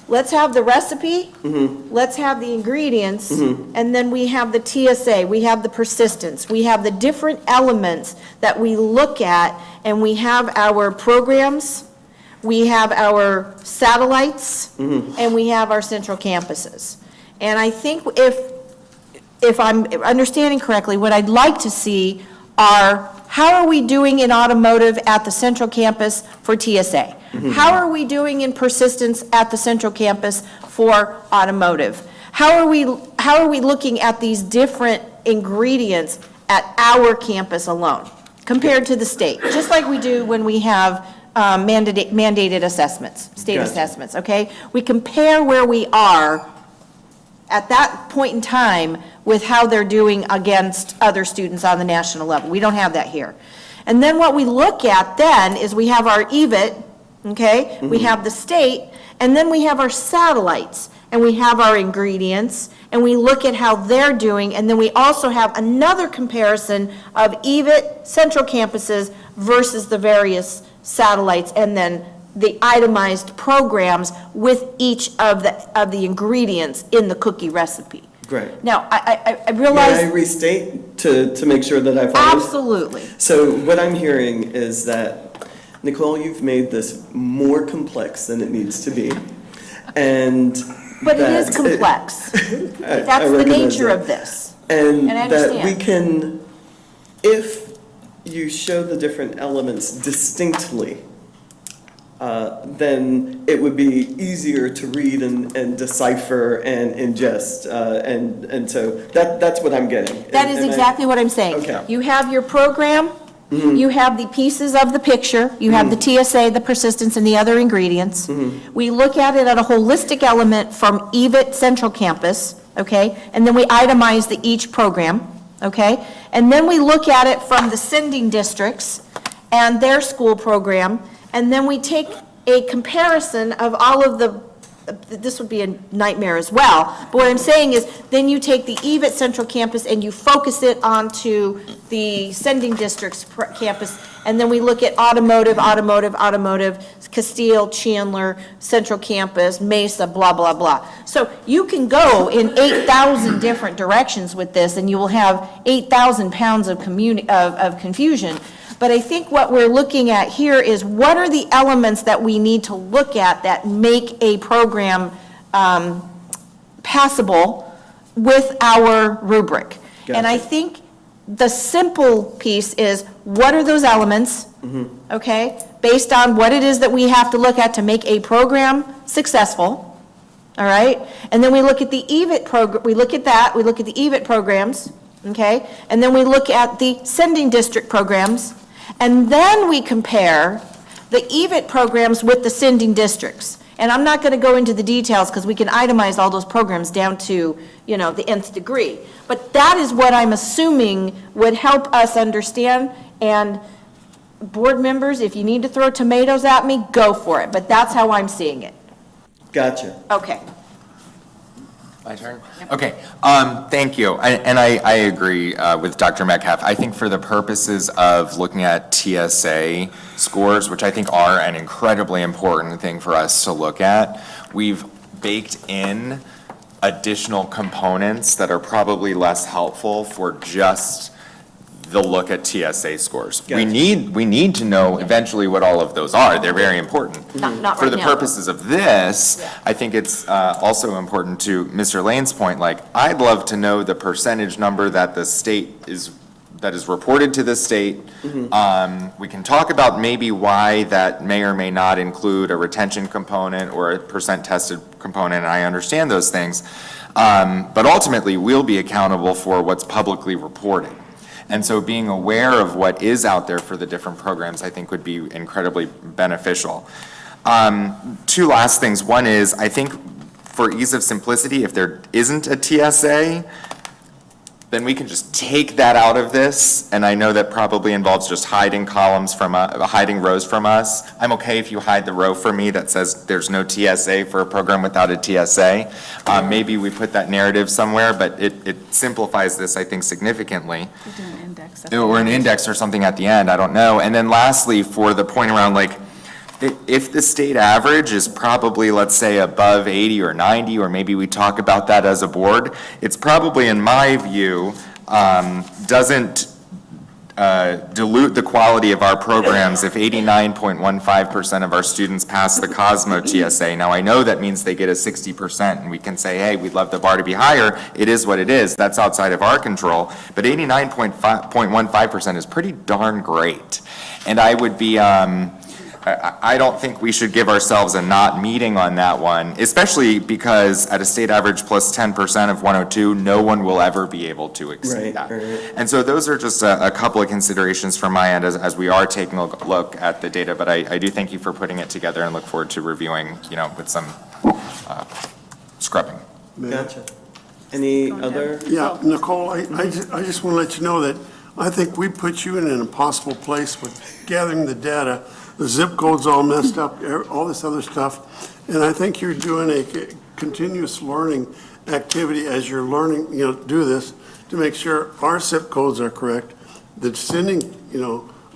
Let's have the recipe, let's have the ingredients, and then we have the TSA, we have the persistence, we have the different elements that we look at, and we have our programs, we have our satellites, and we have our central campuses. And I think if I'm understanding correctly, what I'd like to see are, how are we doing in automotive at the central campus for TSA? How are we doing in persistence at the central campus for automotive? How are we looking at these different ingredients at our campus alone compared to the state? Just like we do when we have mandated assessments, state Gotcha. assessments, okay? We compare where we are at that point in time with how they're doing against other students on the national level. We don't have that here. And then what we look at then is we have our EVIT, okay? We have the state, and then we have our satellites, and we have our ingredients, and we look at how they're doing, and then we also have another comparison of EVIT central campuses versus the various satellites, and then the itemized programs with each of the ingredients in the cookie recipe. Great. Now, I May realize. I restate to make sure that I follow? Absolutely. So what I'm hearing is that, Nicole, you've made this more complex than it needs to be. And But it that is complex. I That's the recognize nature that. of this. And And I that we understand. can, if you show the different elements distinctly, then it would be easier to read and decipher and ingest. And so that's what I'm getting. That is Am I- exactly what I'm saying. Okay. You have your program, you have the pieces of the picture, you have the TSA, the persistence, and the other ingredients. We look at it at a holistic element from EVIT Central Campus, okay? And then we itemize each program, okay? And then we look at it from the sending districts and their school program, and then we take a comparison of all of the, this would be a nightmare as well, but what I'm saying is, then you take the EVIT Central Campus and you focus it onto the sending district's campus, and then we look at automotive, Castile, Chandler, Central Campus, Mesa, blah, blah, blah. So you can go in 8,000 different directions with this, and you will have 8,000 pounds of confusion. But I think what we're looking at here is, what are the elements that we need to look at that make a program passable with our rubric? And I think the simple piece is, what are those elements, okay? Based on what it is that we have to look at to make a program successful, all right? And then we look at the EVIT program, we look at the EVIT programs, okay? And then we look at the sending district programs, and then we compare the EVIT programs with the sending districts. And I'm not going to go into the details, because we can itemize all those programs down to, you know, the nth degree. But that is what I'm assuming would help us understand and board members, if you need to throw tomatoes at me, go for it, but that's how I'm seeing it. Gotcha. Okay. My turn? Okay, thank you. I agree with Dr. Metcalf. I think for the purposes of looking at TSA scores, which I think are an incredibly important thing for us to look at, we've baked in additional components that are probably less helpful for just the look at TSA scores. We need to know eventually what all of those are. They're very important. Not For right the now, though. purposes of this, I think it's also important to Mr. Lane's point, like, I'd love to know the percentage number that the state that is reported to the state. We can talk about maybe why that may or may not include a retention component or a percent tested component, and I understand those things. But ultimately, we'll be accountable for what's publicly reported. And so being aware of what is out there for the different programs, I think would be incredibly beneficial. Two last things. One is, I think for ease of simplicity, if there isn't a TSA, then we can just take that out of this, and I know that probably involves just hiding columns from, hiding rows from us. I'm okay if you hide the row for me that says there's no TSA for a program without a TSA. Maybe we put that narrative somewhere, but it simplifies this, I think, significantly. Or an index or something at the end, I don't know. And then lastly, for the point around, like, if the state average is probably, let's say, above 80 or 90, or maybe we talk about that as a board, it's probably, in my view, doesn't dilute the quality of our programs if 89.15% of our students pass the Cosmo TSA. Now, I know that means they get a 60%, and we can say, hey, we'd love the bar to be higher. It is what it is. That's outside of our control. But 89.15% is pretty darn great. And I would be, I don't think we should give ourselves a not meeting on that one, especially because at a state average plus 10% of 102, no one will ever be able to exceed that. Right. And so those are just a couple of considerations from my end as we are taking a look at the data, but I do thank you for putting it together and look forward to reviewing, with some scrubbing. Gotcha. Any other? Yeah, Nicole, I just want to let you know that I think we put you in an impossible place with gathering the data. The zip code's all messed up, all this other stuff. And I think you're doing a continuous learning activity as you're learning, do this to make sure our zip codes are correct, the sending,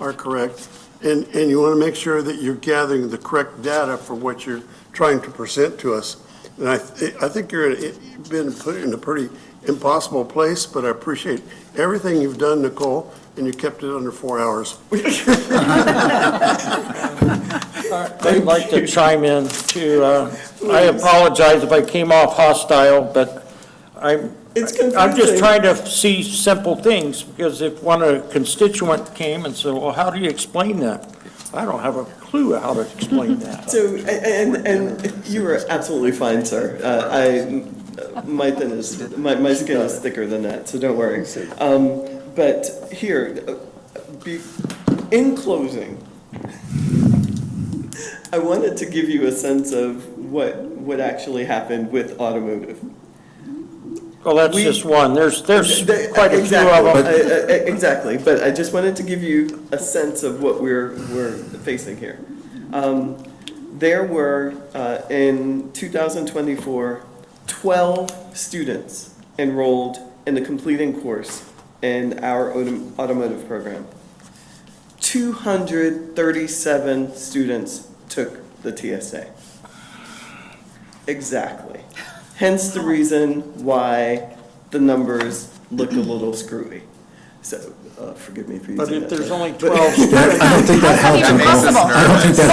are correct. And you want to make sure that you're gathering the correct data for what you're trying to present to us. And I think you've been put in a pretty impossible place, but I appreciate everything you've done, Nicole, and you kept it under 4 hours. I'd like to chime in too. I apologize if I came off hostile, but I'm just trying to see simple things, because if a constituent came and said, well, how do you explain that? I don't have a clue how to explain that. So, and you were absolutely fine, sir. My skin is thicker than that, so don't worry. But here, in closing, I wanted to give you a sense of what actually happened with automotive. Well, that's just one. There's quite a few of them. Exactly, but I just wanted to give you a sense of what we're facing here. There were, in 2024, 12 students enrolled in the completing course in our automotive program. 237 students took the TSA. Exactly. Hence the reason why the numbers look a little screwy. So, forgive me for using But that if there's term. only 12 I don't think that helps. Even Nicole. possible. I don't think that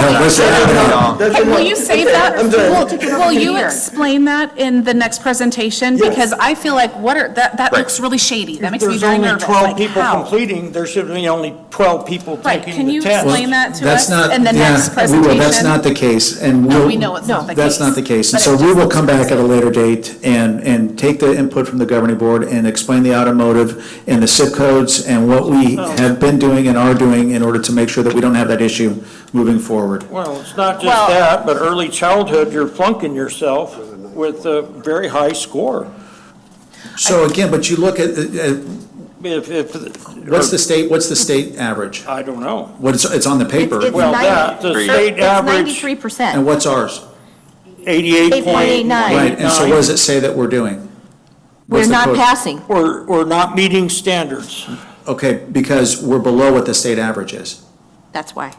helps. Hey, will you save that? I'm done. Will you explain that in the next presentation? Yes. Because I feel like that looks really shady. That makes me There's very only nervous. 12 Like, people how? completing, there should be only 12 people Right, taking can the you test. explain that to That's us not, in the next we presentation? will, that's not the case, and No, we'll. we know it's not the That's case. not the case, and But so it we just will looks come back at a crazy. later date and take the input from the governing board and explain the automotive and the SIP codes and what we have been doing and are doing in order to make sure that we don't have that issue moving forward. Well, it's not just Well- that, but early childhood, you're flunking yourself with a very high score. So again, but you look at, What's the state average? I don't know. It's on the paper. It's Well, 90 the state it's average, 93%. And what's ours? 88.89. Right, and so what does it say that we're doing? We're What's the not code? passing. We're not meeting standards. Okay, because we're below what the state average is. That's why.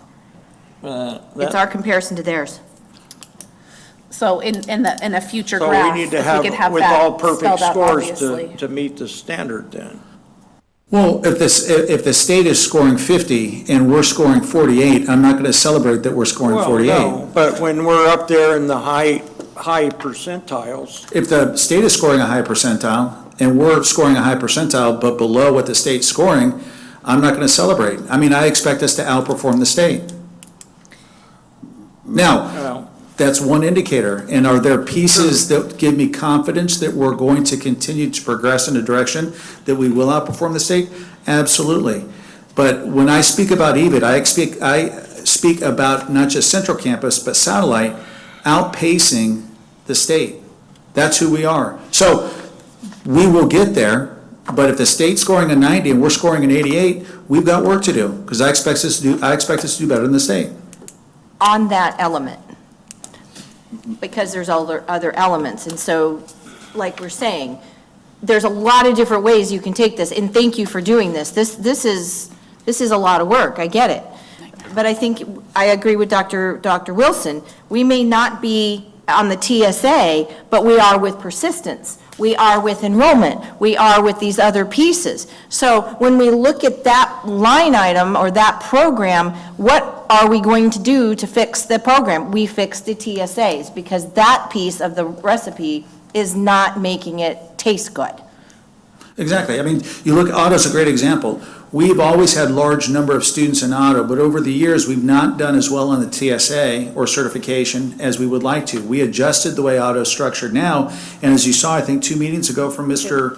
That- It's our comparison to theirs. So in a future So graph, we if need we to could have, have with all that perfect spelled out, scores obviously. to meet the standard then. Well, if the state is scoring 50 and we're scoring 48, I'm not going to celebrate that we're scoring Well, 48. no, but when we're up there in the high percentiles, If the state is scoring a high percentile and we're scoring a high percentile but below what the state's scoring, I'm not going to celebrate. I mean, I expect us to outperform the state. Now, well, that's one indicator. And are there pieces that give me confidence that we're going to continue to progress in a direction that we will outperform the state? Absolutely. But when I speak about EVIT, I speak about not just central campus, but satellite outpacing the state. That's who we are. So we will get there, but if the state's scoring a 90 and we're scoring an 88, we've got work to do, because I expect us to do better than the state. On that element, because there's other elements. And so, like we're saying, there's a lot of different ways you can take this, and thank you for doing this. This is a lot of work, I get it. But I think, I agree with Dr. Wilson, we may not be on the TSA, but we are with persistence. We are with enrollment. We are with these other pieces. So when we look at that line item or that program, what are we going to do to fix the program? We fix the TSAs, because that piece of the recipe is not making it taste good. Exactly. I mean, you look, auto's a great example. We've always had large number of students in auto, but over the years, we've not done as well on the TSA or certification as we would like to. We adjusted the way auto's structured now, and as you saw, I think 2 meetings ago from Mr.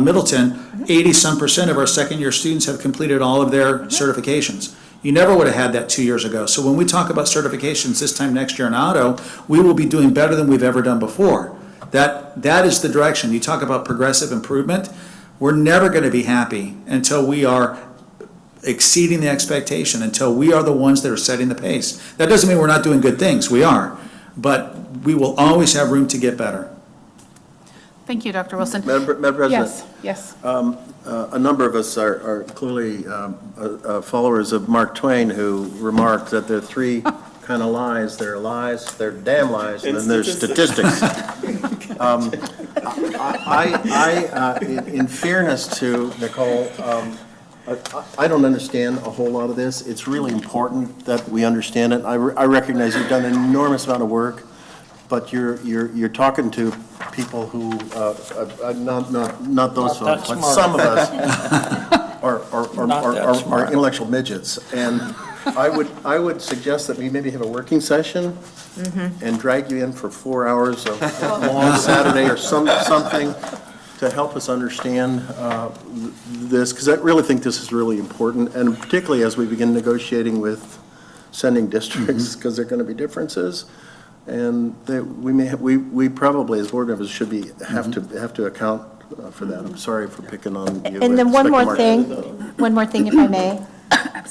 Middleton, 80-some% of our second-year students have completed all of their certifications. You never would have had that 2 years ago. So when we talk about certifications this time next year in auto, we will be doing better than we've ever done before. That is the direction. You talk about progressive improvement. We're never going to be happy until we are exceeding the expectation, until we are the ones that are setting the pace. That doesn't mean we're not doing good things. We are. But we will always have room to get better. Thank you, Dr. Wilson. Madam President? Yes. A number of us are clearly followers of Mark Twain, who remarked that there are three kind of lies. There are lies, there are damn lies, and then there's statistics. In fairness to Nicole, I don't understand a whole lot of this. It's really important that we understand it. I recognize you've done an enormous amount of work, but you're talking to people who, not those folks, but some of us are intellectual midgets. And I would suggest that we maybe have a working session and drag you in for 4 hours of long Saturday or something to help us understand this, because I really think this is really important, and particularly as we begin negotiating with sending districts, because there are going to be differences. And we probably, as board members, should have to account for that. I'm sorry for picking on you. And then one more thing, if I may.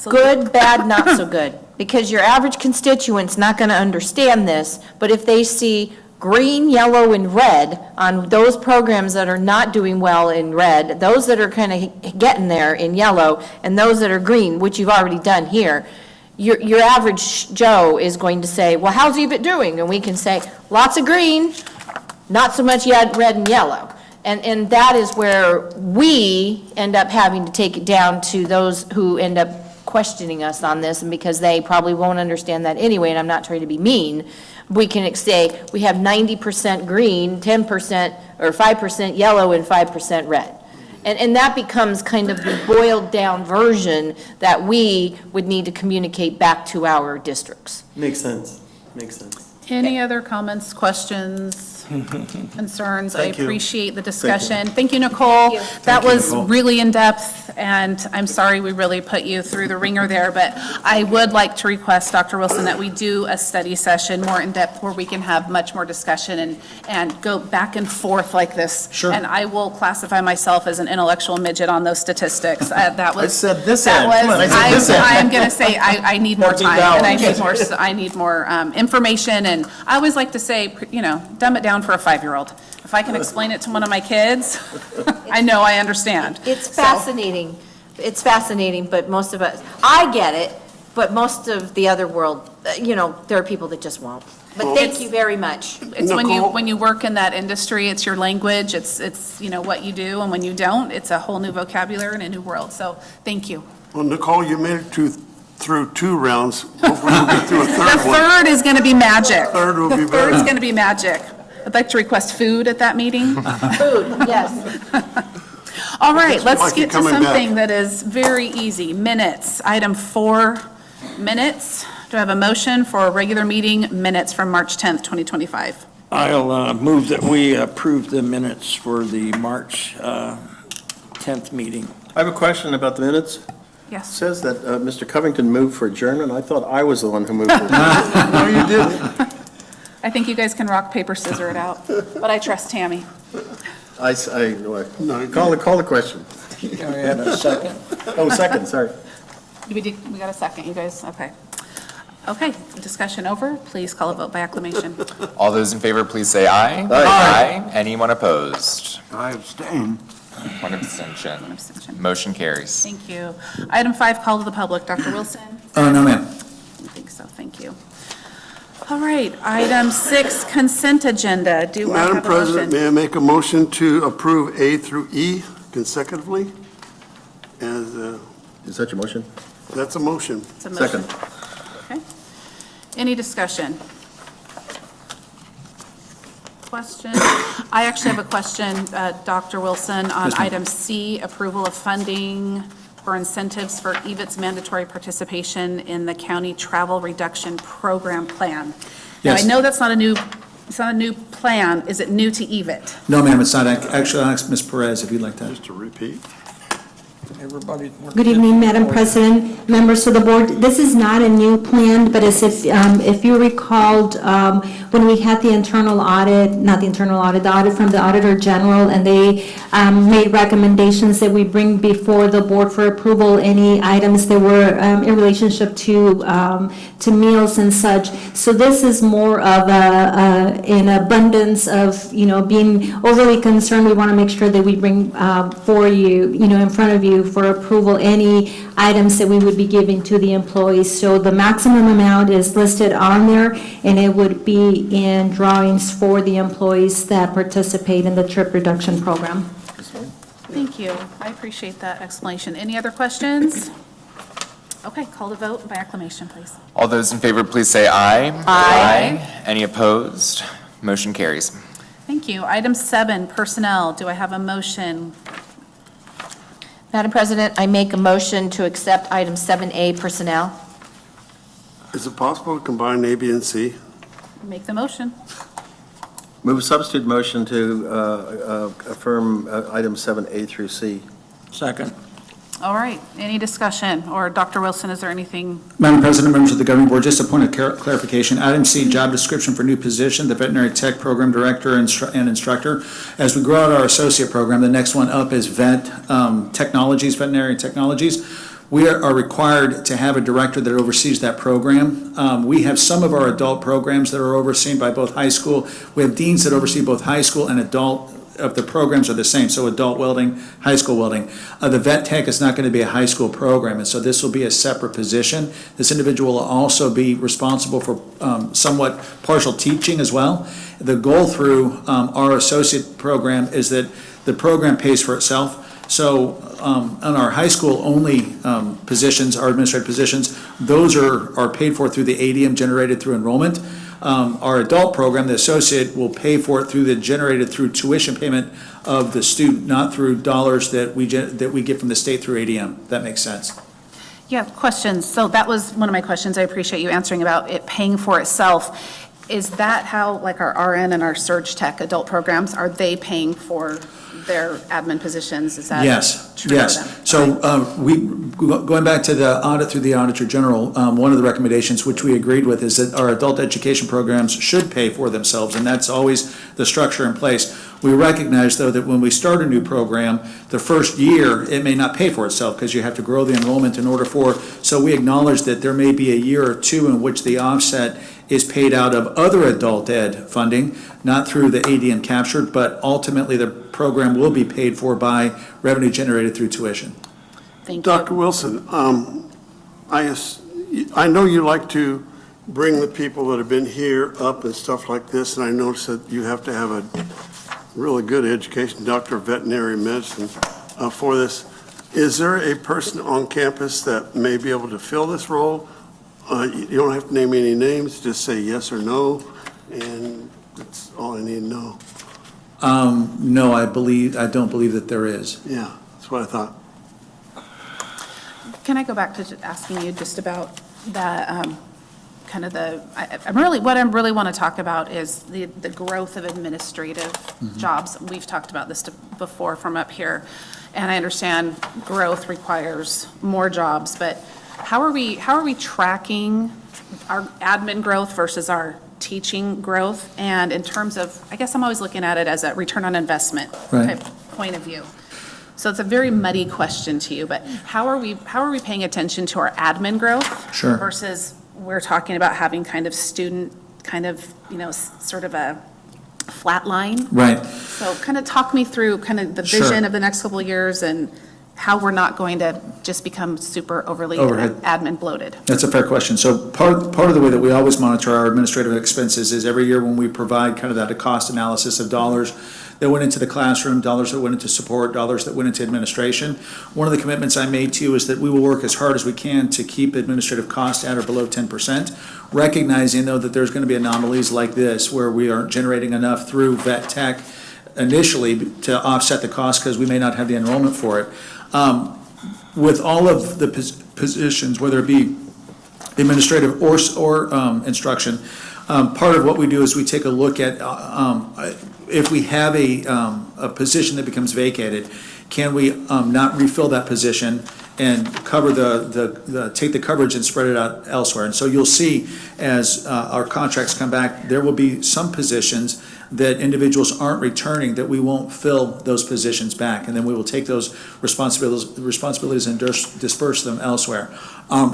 Good, bad, not so good. Because your average constituent's not going to understand this, but if they see green, yellow, and red on those programs that are not doing well in red, those that are kind of getting there in yellow, and those that are green, which you've already done here, your average Joe is going to say, well, how's EVIT doing? And we can say, lots of green, not so much yet red and yellow. And that is where we end up having to take it down to those who end up questioning us on this, and because they probably won't understand that anyway, and I'm not trying to be mean, we can say we have 90% green, 10% or 5% yellow, and 5% red. And that becomes kind of the boiled down version that we would need to communicate back to our districts. Makes sense, makes sense. Any other comments, questions, concerns? I Thank you. appreciate the discussion. Thank you, Nicole. That was really in-depth, and I'm sorry we really put you through the ringer there, but I would like to request, Dr. Wilson, that we do a study session more in-depth where we can have much more discussion and go back and forth like this. Sure. And I will classify myself as an intellectual midget on those statistics. That was. I said this that end. was- Come on, I said this end. I am going to say, I need more Gotta be time, and balanced. I need more information, and I always like to say, dumb it down for a 5-year-old. If I can explain it to one of my kids, I know I understand. It's fascinating. It's fascinating, but most of us, I get it, but most of the other world, there are people that just won't. But thank you very much. It's Nicole? when you work in that industry, it's your language, it's what you do, and when you don't, it's a whole new vocabulary and a new world. So, thank you. Well, Nicole, you made it through 2 rounds. Hopefully you'll get through a The third one. third is going to be magic. Third will be The third's better. going to be magic. I'd like to request food at that meeting. Food, yes. All right, let's Like you get to coming back. something that is very easy. Minutes, item 4, minutes. Do I have a motion for regular meeting minutes from March 10th, 2025? I'll move that we approve the minutes for the March 10th meeting. I have a question about the minutes. It Yes. says that Mr. Covington moved for adjournment. I thought I was the one who moved for adjournment. No, you didn't. I think you guys can rock, paper, scissors it out, but I trust Tammy. Call the question. I had a second. Oh, second, sorry. We got a second, you guys, okay. Okay, discussion over. Please call a vote by acclamation. All those in favor, please say aye. Aye. Anyone opposed? I abstain. One abstention. One abstention. Motion carries. Thank you. Item 5, call to the public. Dr. Wilson? No, ma'am. I think so, thank you. All right, item 6, consent agenda. Do I Madam have a President, motion? may I make a motion to approve A through E consecutively? As, Is that your motion? that's a motion. It's a motion. Second. Okay. Any discussion? Question? I actually have a question, Dr. Wilson, on Yes, ma'am. item C, approval of funding for incentives for EVIT's mandatory participation in the county travel reduction program plan. Now, I Yes. know that's not a new, it's not a new plan. Is it new to EVIT? No, ma'am, it's not. Actually, I'll ask Ms. Perez if you'd like that. Just to repeat. Everybody. Good evening, Madam President, members of the board. This is not a new plan, but as if you recalled, when we had the internal audit, not the internal audit, the audit from the Auditor General, and they made recommendations that we bring before the board for approval, any items that were in relationship to meals and such. So this is more of an abundance of, being overly concerned. We want to make sure that we bring for you, in front of you for approval, any items that we would be giving to the employees. So the maximum amount is listed on there, and it would be in drawings for the employees that participate in the trip reduction program. Thank you. I appreciate that explanation. Any other questions? Okay, call the vote by acclamation, please. All those in favor, please say aye. Aye. Any opposed? Motion carries. Thank you. Item 7, personnel. Do I have a motion? Madam President, I make a motion to accept item 7A, personnel. Is it possible to combine A, B, and C? Make the motion. Move a substitute motion to affirm items 7A through C. Second. All right. Any discussion? Or Dr. Wilson, is there anything? Madam President, members of the governing board, just a point of clarification. Item C, job description for new position, the veterinary tech program director and instructor. As we grow out our associate program, the next one up is technologies, veterinary technologies. We are required to have a director that oversees that program. We have some of our adult programs that are overseen by both high school. We have deans that oversee both high school and adult. Of the programs are the same, so adult welding, high school welding. The vet tech is not going to be a high school program, and so this will be a separate position. This individual will also be responsible for somewhat partial teaching as well. The goal through our associate program is that the program pays for itself. So on our high school only positions, our administrative positions, those are paid for through the ADM generated through enrollment. Our adult program, the associate, will pay for it generated through tuition payment of the student, not through dollars that we get from the state through ADM. That makes sense. Yeah, questions. So that was one of my questions. I appreciate you answering about it paying for itself. is that how, like our RN and our surge tech adult programs, are they paying for their admin positions? Is that Yes, true for them? yes. So going back to the audit through the Auditor General, one of the recommendations which we agreed with is that our adult education programs should pay for themselves, and that's always the structure in place. We recognize, though, that when we start a new program, the first year, it may not pay for itself because you have to grow the enrollment in order for, so we acknowledge that there may be a year or two in which the offset is paid out of other adult ed funding, not through the ADM captured, but ultimately the program will be paid for by revenue generated through tuition. Thank you. Dr. Wilson, I know you like to bring the people that have been here up and stuff like this, and I notice that you have to have a really good education, doctor of veterinary medicine for this. Is there a person on campus that may be able to fill this role? You don't have to name any names, just say yes or no, and that's all I need to know. No, I don't believe that there is. Yeah, that's what I thought. Can I go back to asking you just about that, kind of what I really want to talk about is the growth of administrative jobs. We've talked about this before from up here, and I understand growth requires more jobs, but how are we tracking our admin growth versus our teaching growth? And in terms of, I guess I'm always looking at it as a return on investment Right. type point of view. So it's a very muddy question to you, but how are we paying attention to our admin growth? Sure. Versus we're talking about having kind of student, sort of a flat line. Right. So kind of talk me through kind of the Sure. vision of the next couple of years and how we're not going to just become super overly Overhead. admin bloated. That's a fair question. So part of the way that we always monitor our administrative expenses is every year when we provide kind of that cost analysis of dollars that went into the classroom, dollars that went into support, dollars that went into administration. One of the commitments I made to you is that we will work as hard as we can to keep administrative costs at or below 10%, recognizing though that there's going to be anomalies like this where we aren't generating enough through vet tech initially to offset the cost because we may not have the enrollment for it. With all of the positions, whether it be administrative or instruction, part of what we do is we take a look at if we have a position that becomes vacated, can we not refill that position and cover take the coverage and spread it out elsewhere? And so you'll see as our contracts come back, there will be some positions that individuals aren't returning, that we won't fill those positions back. And then we will take those responsibilities and disperse them elsewhere.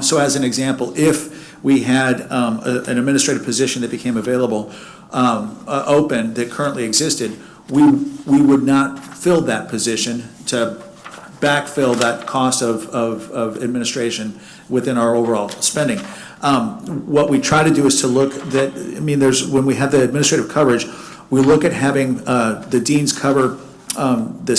So as an example, if we had an administrative position that became available, open, that currently existed, we would not fill that position to backfill that cost of administration within our overall spending. What we try to do is to look that, when we have the administrative coverage, we look at having the deans cover not the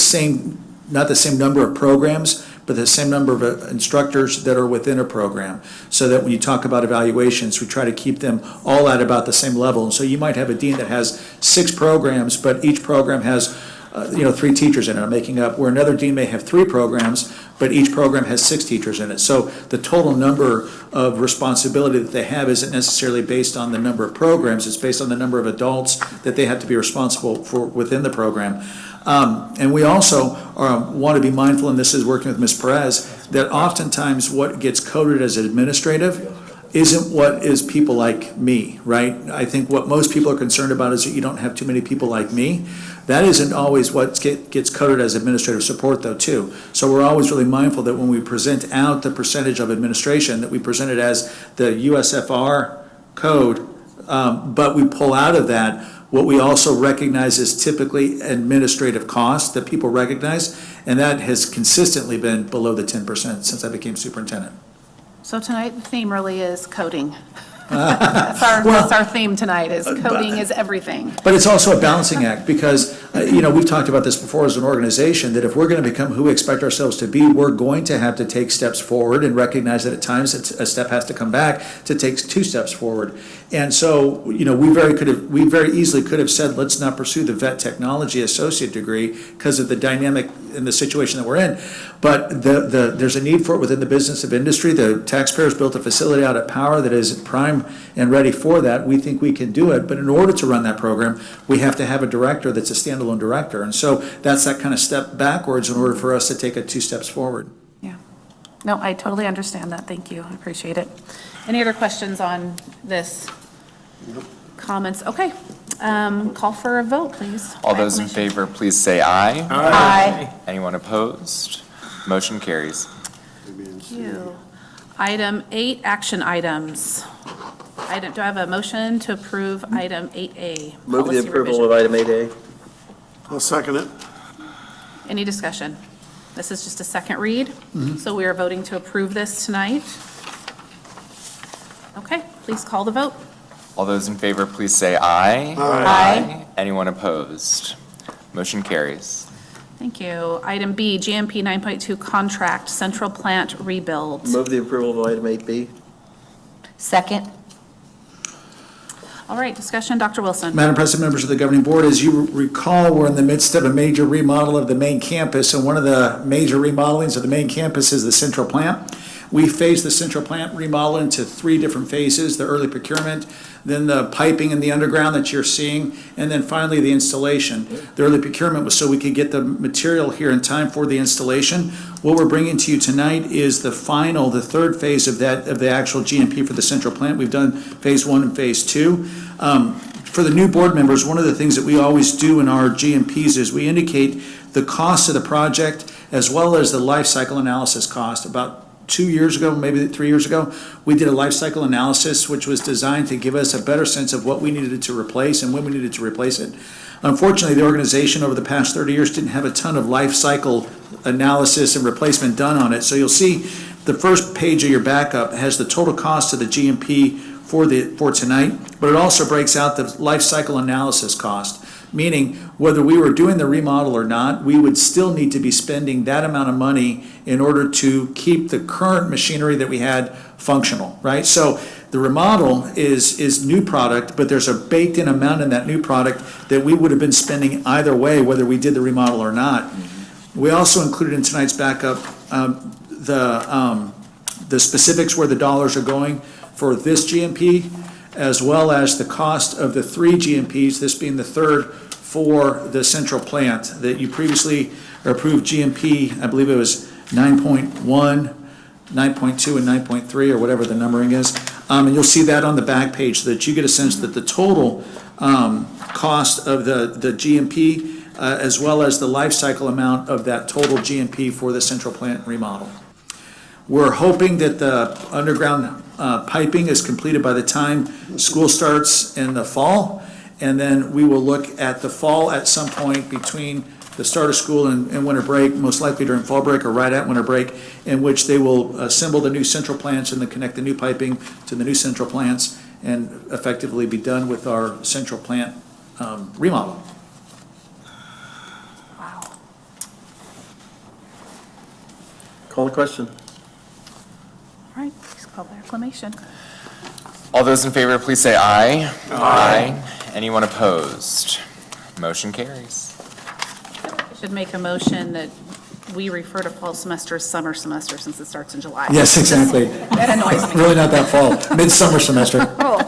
same number of programs, but the same number of instructors that are within a program. So that when you talk about evaluations, we try to keep them all at about the same level. And so you might have a dean that has 6 programs, but each program has 3 teachers in it, I'm making up, where another dean may have 3 programs, but each program has 6 teachers in it. So the total number of responsibility that they have isn't necessarily based on the number of programs, it's based on the number of adults that they have to be responsible for within the program. And we also want to be mindful, and this is working with Ms. Perez, that oftentimes what gets coded as administrative isn't what is people like me, right? I think what most people are concerned about is that you don't have too many people like me. That isn't always what gets coded as administrative support though too. So we're always really mindful that when we present out the percentage of administration, that we present it as the USFR code, but we pull out of that what we also recognize is typically administrative costs that people recognize, and that has consistently been below the 10% since I became superintendent. So tonight, the theme really is coding. That's our theme tonight, is coding is everything. But it's also a balancing act because, we've talked about this before as an organization, that if we're going to become who we expect ourselves to be, we're going to have to take steps forward and recognize that at times a step has to come back to take 2 steps forward. And so, we very easily could have said, let's not pursue the vet technology associate degree because of the dynamic and the situation that we're in. But there's a need for it within the business of industry. The taxpayers built a facility out at Power that is prime and ready for that. We think we can do it, but in order to run that program, we have to have a director that's a standalone director. And so that's that kind of step backwards in order for us to take it 2 steps forward. Yeah. No, I totally understand that. Thank you. I appreciate it. Any other questions on this? Comments? Okay. Call for a vote, please. All those in favor, please say aye. Aye. Anyone opposed? Motion carries. Thank you. Item 8, action items. Do I have a motion to approve item 8A? Move the policy approval revision? of item 8A. I'll second it. Any discussion? This is just a second read, so we are voting to approve this tonight. Okay, please call the vote. All those in favor, please say aye. Aye. Anyone opposed? Motion carries. Thank you. Item B, GMP 9.2 contract, central plant rebuild. Move the approval of item 8B. Second. All right, discussion, Dr. Wilson. Madam President, members of the governing board, as you recall, we're in the midst of a major remodel of the main campus, and one of the major remodelings of the main campus is the central plant. We phased the central plant remodel into 3 different phases: the early procurement, then the piping in the underground that you're seeing, and then finally the installation. The early procurement was so we could get the material here in time for the installation. What we're bringing to you tonight is the 3rd phase of the actual GMP for the central plant. We've done phase 1 and phase 2. For the new board members, one of the things that we always do in our GMPs is we indicate the cost of the project as well as the life cycle analysis cost. About 2 years ago, maybe 3 years ago, we did a life cycle analysis which was designed to give us a better sense of what we needed to replace and when we needed to replace it. Unfortunately, the organization over the past 30 years didn't have a ton of life cycle analysis and replacement done on it. So you'll see the first page of your backup has the total cost of the GMP for tonight, but it also breaks out the life cycle analysis cost, meaning whether we were doing the remodel or not, we would still need to be spending that amount of money in order to keep the current machinery that we had functional, right? So the remodel is new product, but there's a baked in amount in that new product that we would have been spending either way, whether we did the remodel or not. We also included in tonight's backup the specifics where the dollars are going for this GMP, as well as the cost of the 3 GMPs, this being the 3rd for the central plant that you previously approved GMP, I believe it was 9.1, 9.2, and 9.3, or whatever the numbering is. And you'll see that on the back page so that you get a sense that the total cost of the GMP as well as the life cycle amount of that total GMP for the central plant remodel. We're hoping that the underground piping is completed by the time school starts in the fall, and then we will look at the fall at some point between the start of school and winter break, most likely during fall break or right at winter break, in which they will assemble the new central plants and then connect the new piping to the new central plants and effectively be done with our central plant remodel. Wow. Call the question. All right, please call the acclamation. All those in favor, please say aye. Aye. Anyone opposed? Motion carries. Should make a motion that we refer to fall semester as summer semester since it starts in July. Yes, exactly. That annoys me. Really not that fall, midsummer semester. Oh,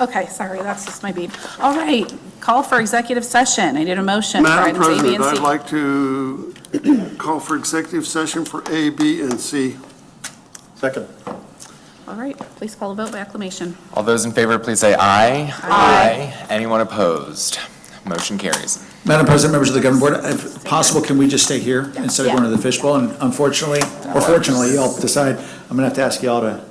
okay, sorry, that's just my beat. All right, call for executive session. I need a motion for Madam items A, B, and President, C. I'd like to call for executive session for A, B, and C. Second. All right, please call a vote by acclamation. All those in favor, please say aye. Aye. Anyone opposed? Motion carries. Madam President, members of the governing board, if possible, can we just stay here instead of going to the fishbowl? And unfortunately, or fortunately, y'all decide, I'm gonna have to ask y'all to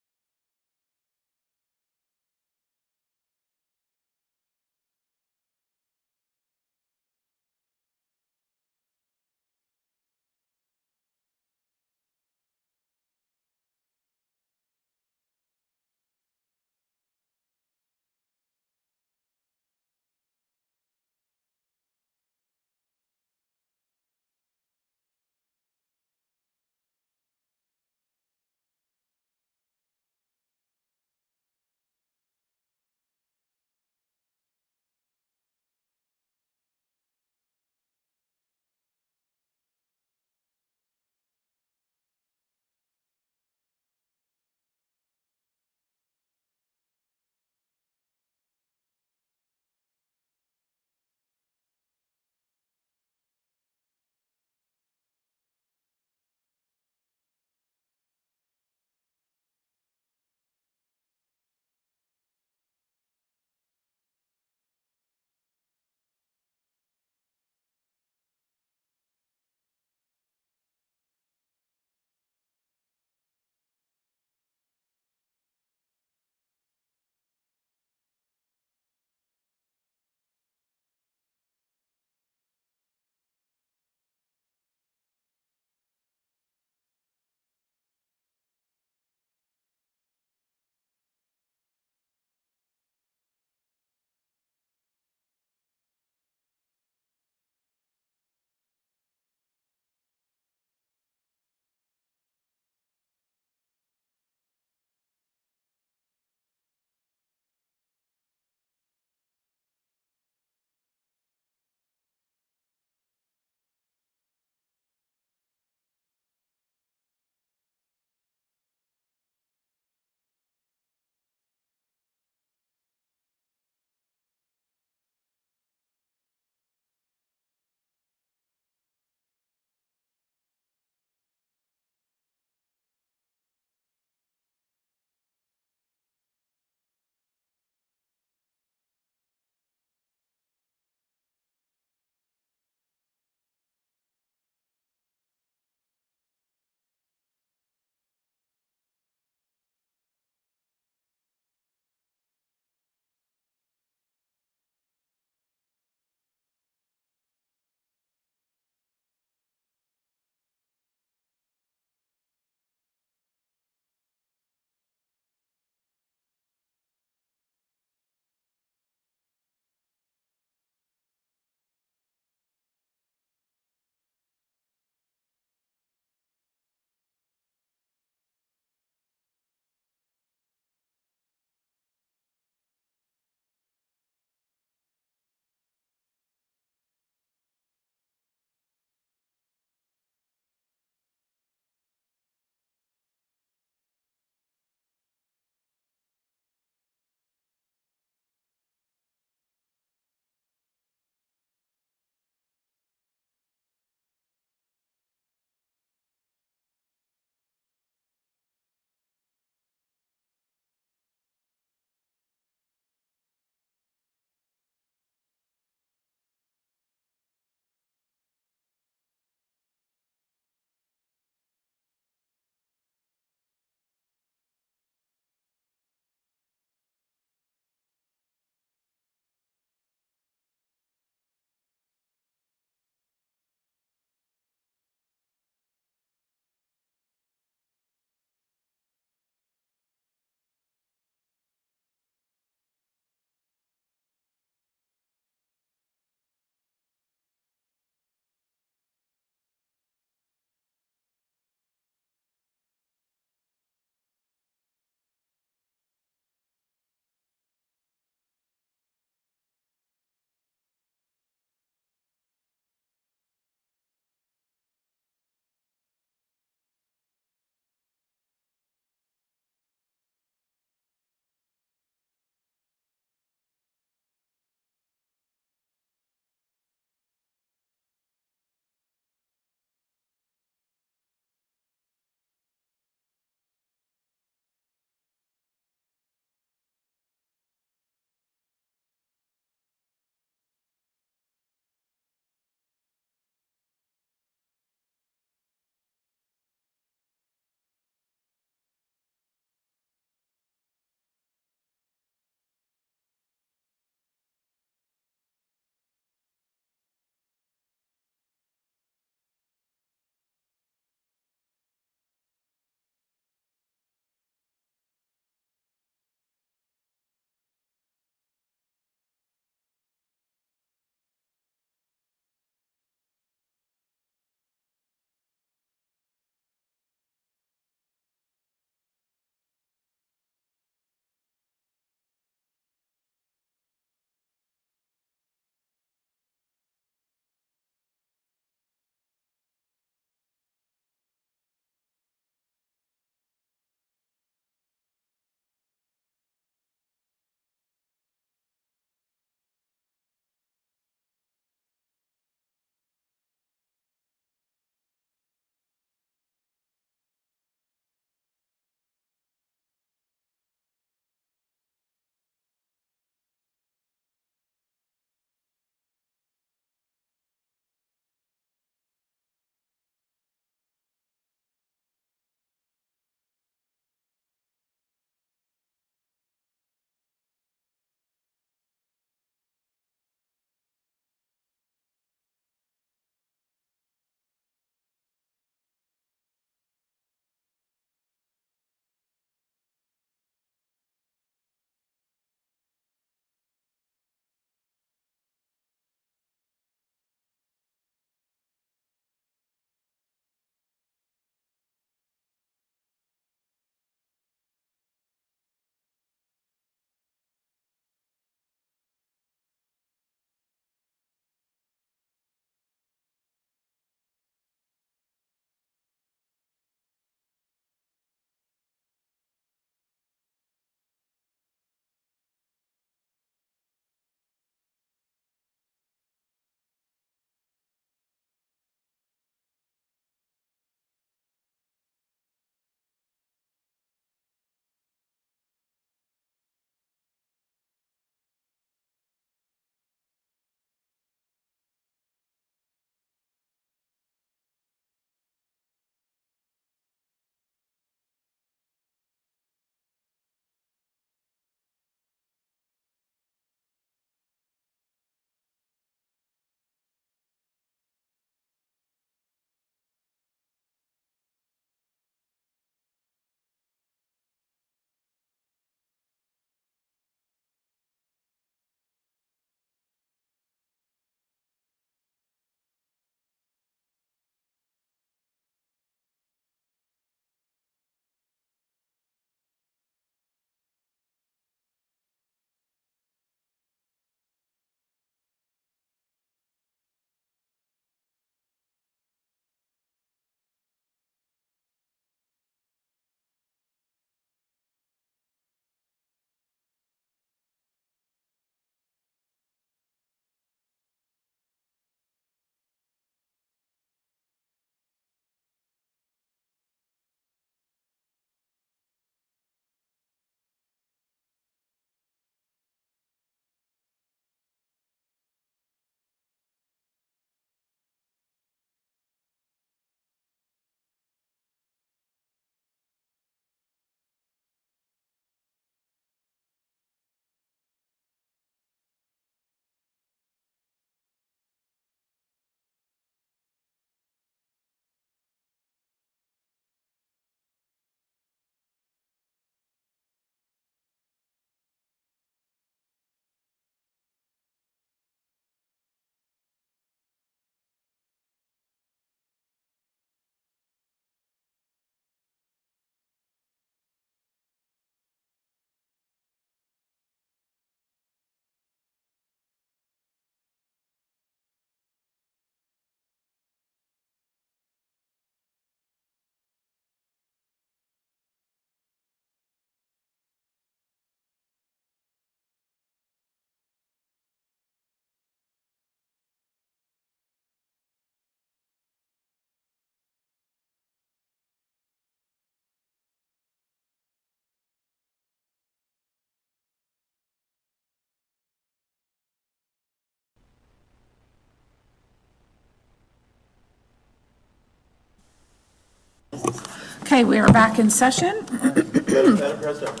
Okay, we are back in session. Madam President,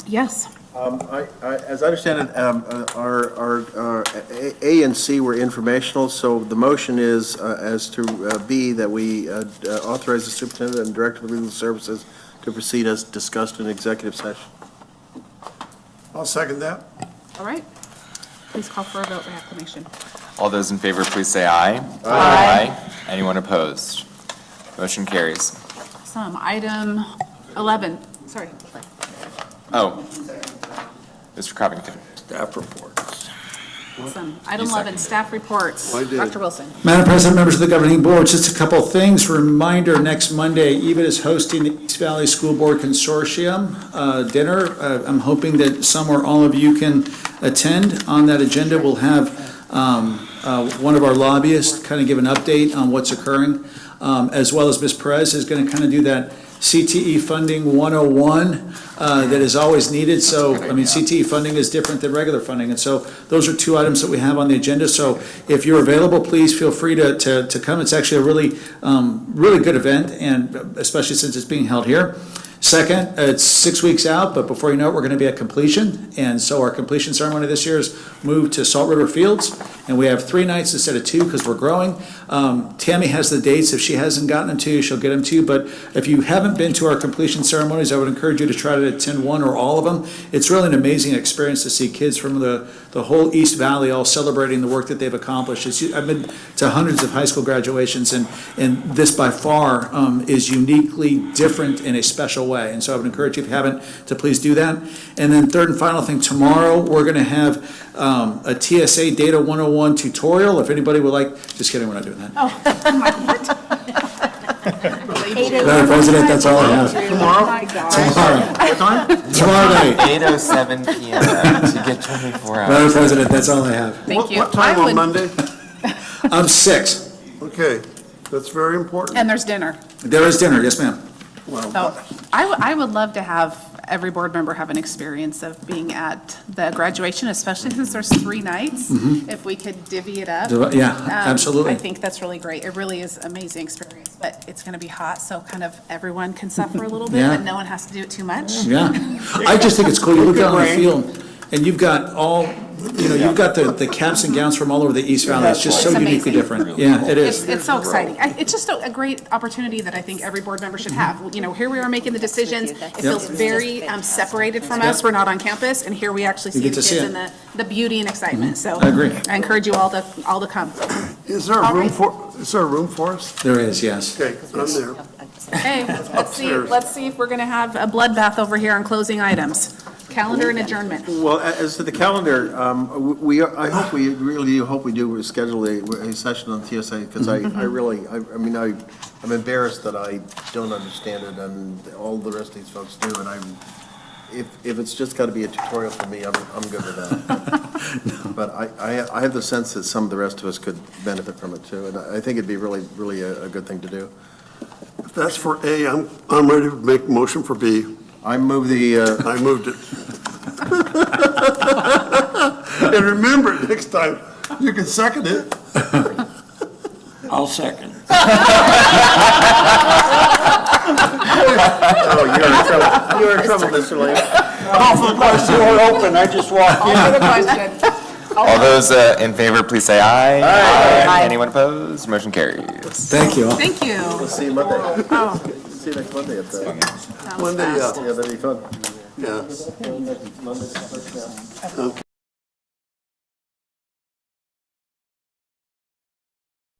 Yes. as I understand it, our A and C were informational, so the motion is as to B, that we authorize the superintendent and director of legal services to proceed as discussed in executive session. I'll second that. All right. Please call for a vote by acclamation. All those in favor, please say aye. Aye. Anyone opposed? Motion carries. Awesome. Item 11, sorry. Oh, Mr. Covington. Staff reports. Awesome. Item You 11, seconded. staff reports. I did. Dr. Wilson. Madam President, members of the governing board, just a couple of things. Reminder, next Monday, EVIT is hosting the East Valley School Board Consortium dinner. I'm hoping that some or all of you can attend. On that agenda, we'll have one of our lobbyists kind of give an update on what's occurring, as well as Ms. Perez is going to kind of do that CTE funding 101 that is always needed. So, I mean, CTE funding is different than regular funding. And so those are two items that we have on the agenda. So if you're available, please feel free to come. It's actually a really good event, and especially since it's being held here. Second, it's 6 weeks out, but before you know it, we're going to be at completion. And so our completion ceremony this year is moved to Salt River Fields, and we have 3 nights instead of 2 because we're growing. Tammy has the dates. If she hasn't gotten them to you, she'll get them to you. But if you haven't been to our completion ceremonies, I would encourage you to try to attend one or all of them. It's really an amazing experience to see kids from the whole East Valley all celebrating the work that they've accomplished. I've been to hundreds of high school graduations, and this by far is uniquely different in a special way. And so I would encourage you, if you haven't, to please do that. And then third and final thing, tomorrow, we're going to have a TSA Data 101 tutorial. If anybody would like, just kidding, we're not doing that. I'm like, what? Madam President, that's all I have. Tomorrow? Tomorrow night. 8:07 PM to get 24 hours. Madam President, that's all I have. Thank you. What time I on would- Monday? 6. Okay, that's very important. And there's dinner. There is dinner, yes, ma'am. So I would love to have every board member have an experience of being at the graduation, especially since there's 3 nights. If we could divvy it up. Yeah, absolutely. I think that's really great. It really is amazing experience, but it's going to be hot, so kind of everyone can suffer a little bit, Yeah. but no one has to do it too much. Yeah. I just think it's cool. You look out on the field, and you've got you've got the caps and gowns from all over the East Valley. It's just so It's uniquely amazing. different. Yeah, it is. It's so exciting. It's just a great opportunity that I think every board member should have. You know, here we are making the decisions. It feels very separated from us. We're not on campus, and here we actually see get the to see kids it. and the beauty and excitement. So I agree. I encourage you all to come. Is there a room for us? There is, yes. Okay, I'm there. Okay, let's see if we're going to have a bloodbath over here on closing items. Calendar and adjournment. Well, as to the calendar, we really do hope we do schedule a session on TSA, because I'm embarrassed that I don't understand it, and all the rest of these folks do, and if it's just got to be a tutorial for me, I'm good with that. But I have the sense that some of the rest of us could benefit from it too, and I think it'd be really a good thing to do. If that's for A, I'm ready to make a motion for B. I move the, I moved it. And remember, next time, you can second it. I'll second. oh, you're in trouble, Mr. Lane. Call for the question, door open, I just walked in. Good question. All those in favor, please say aye. Aye. Anyone opposed? Motion carries. Thank you all. Thank you. We'll see you Monday. Oh, See you next Monday at the, that was Monday, fast. yeah, that'd be fun. Yeah. Okay.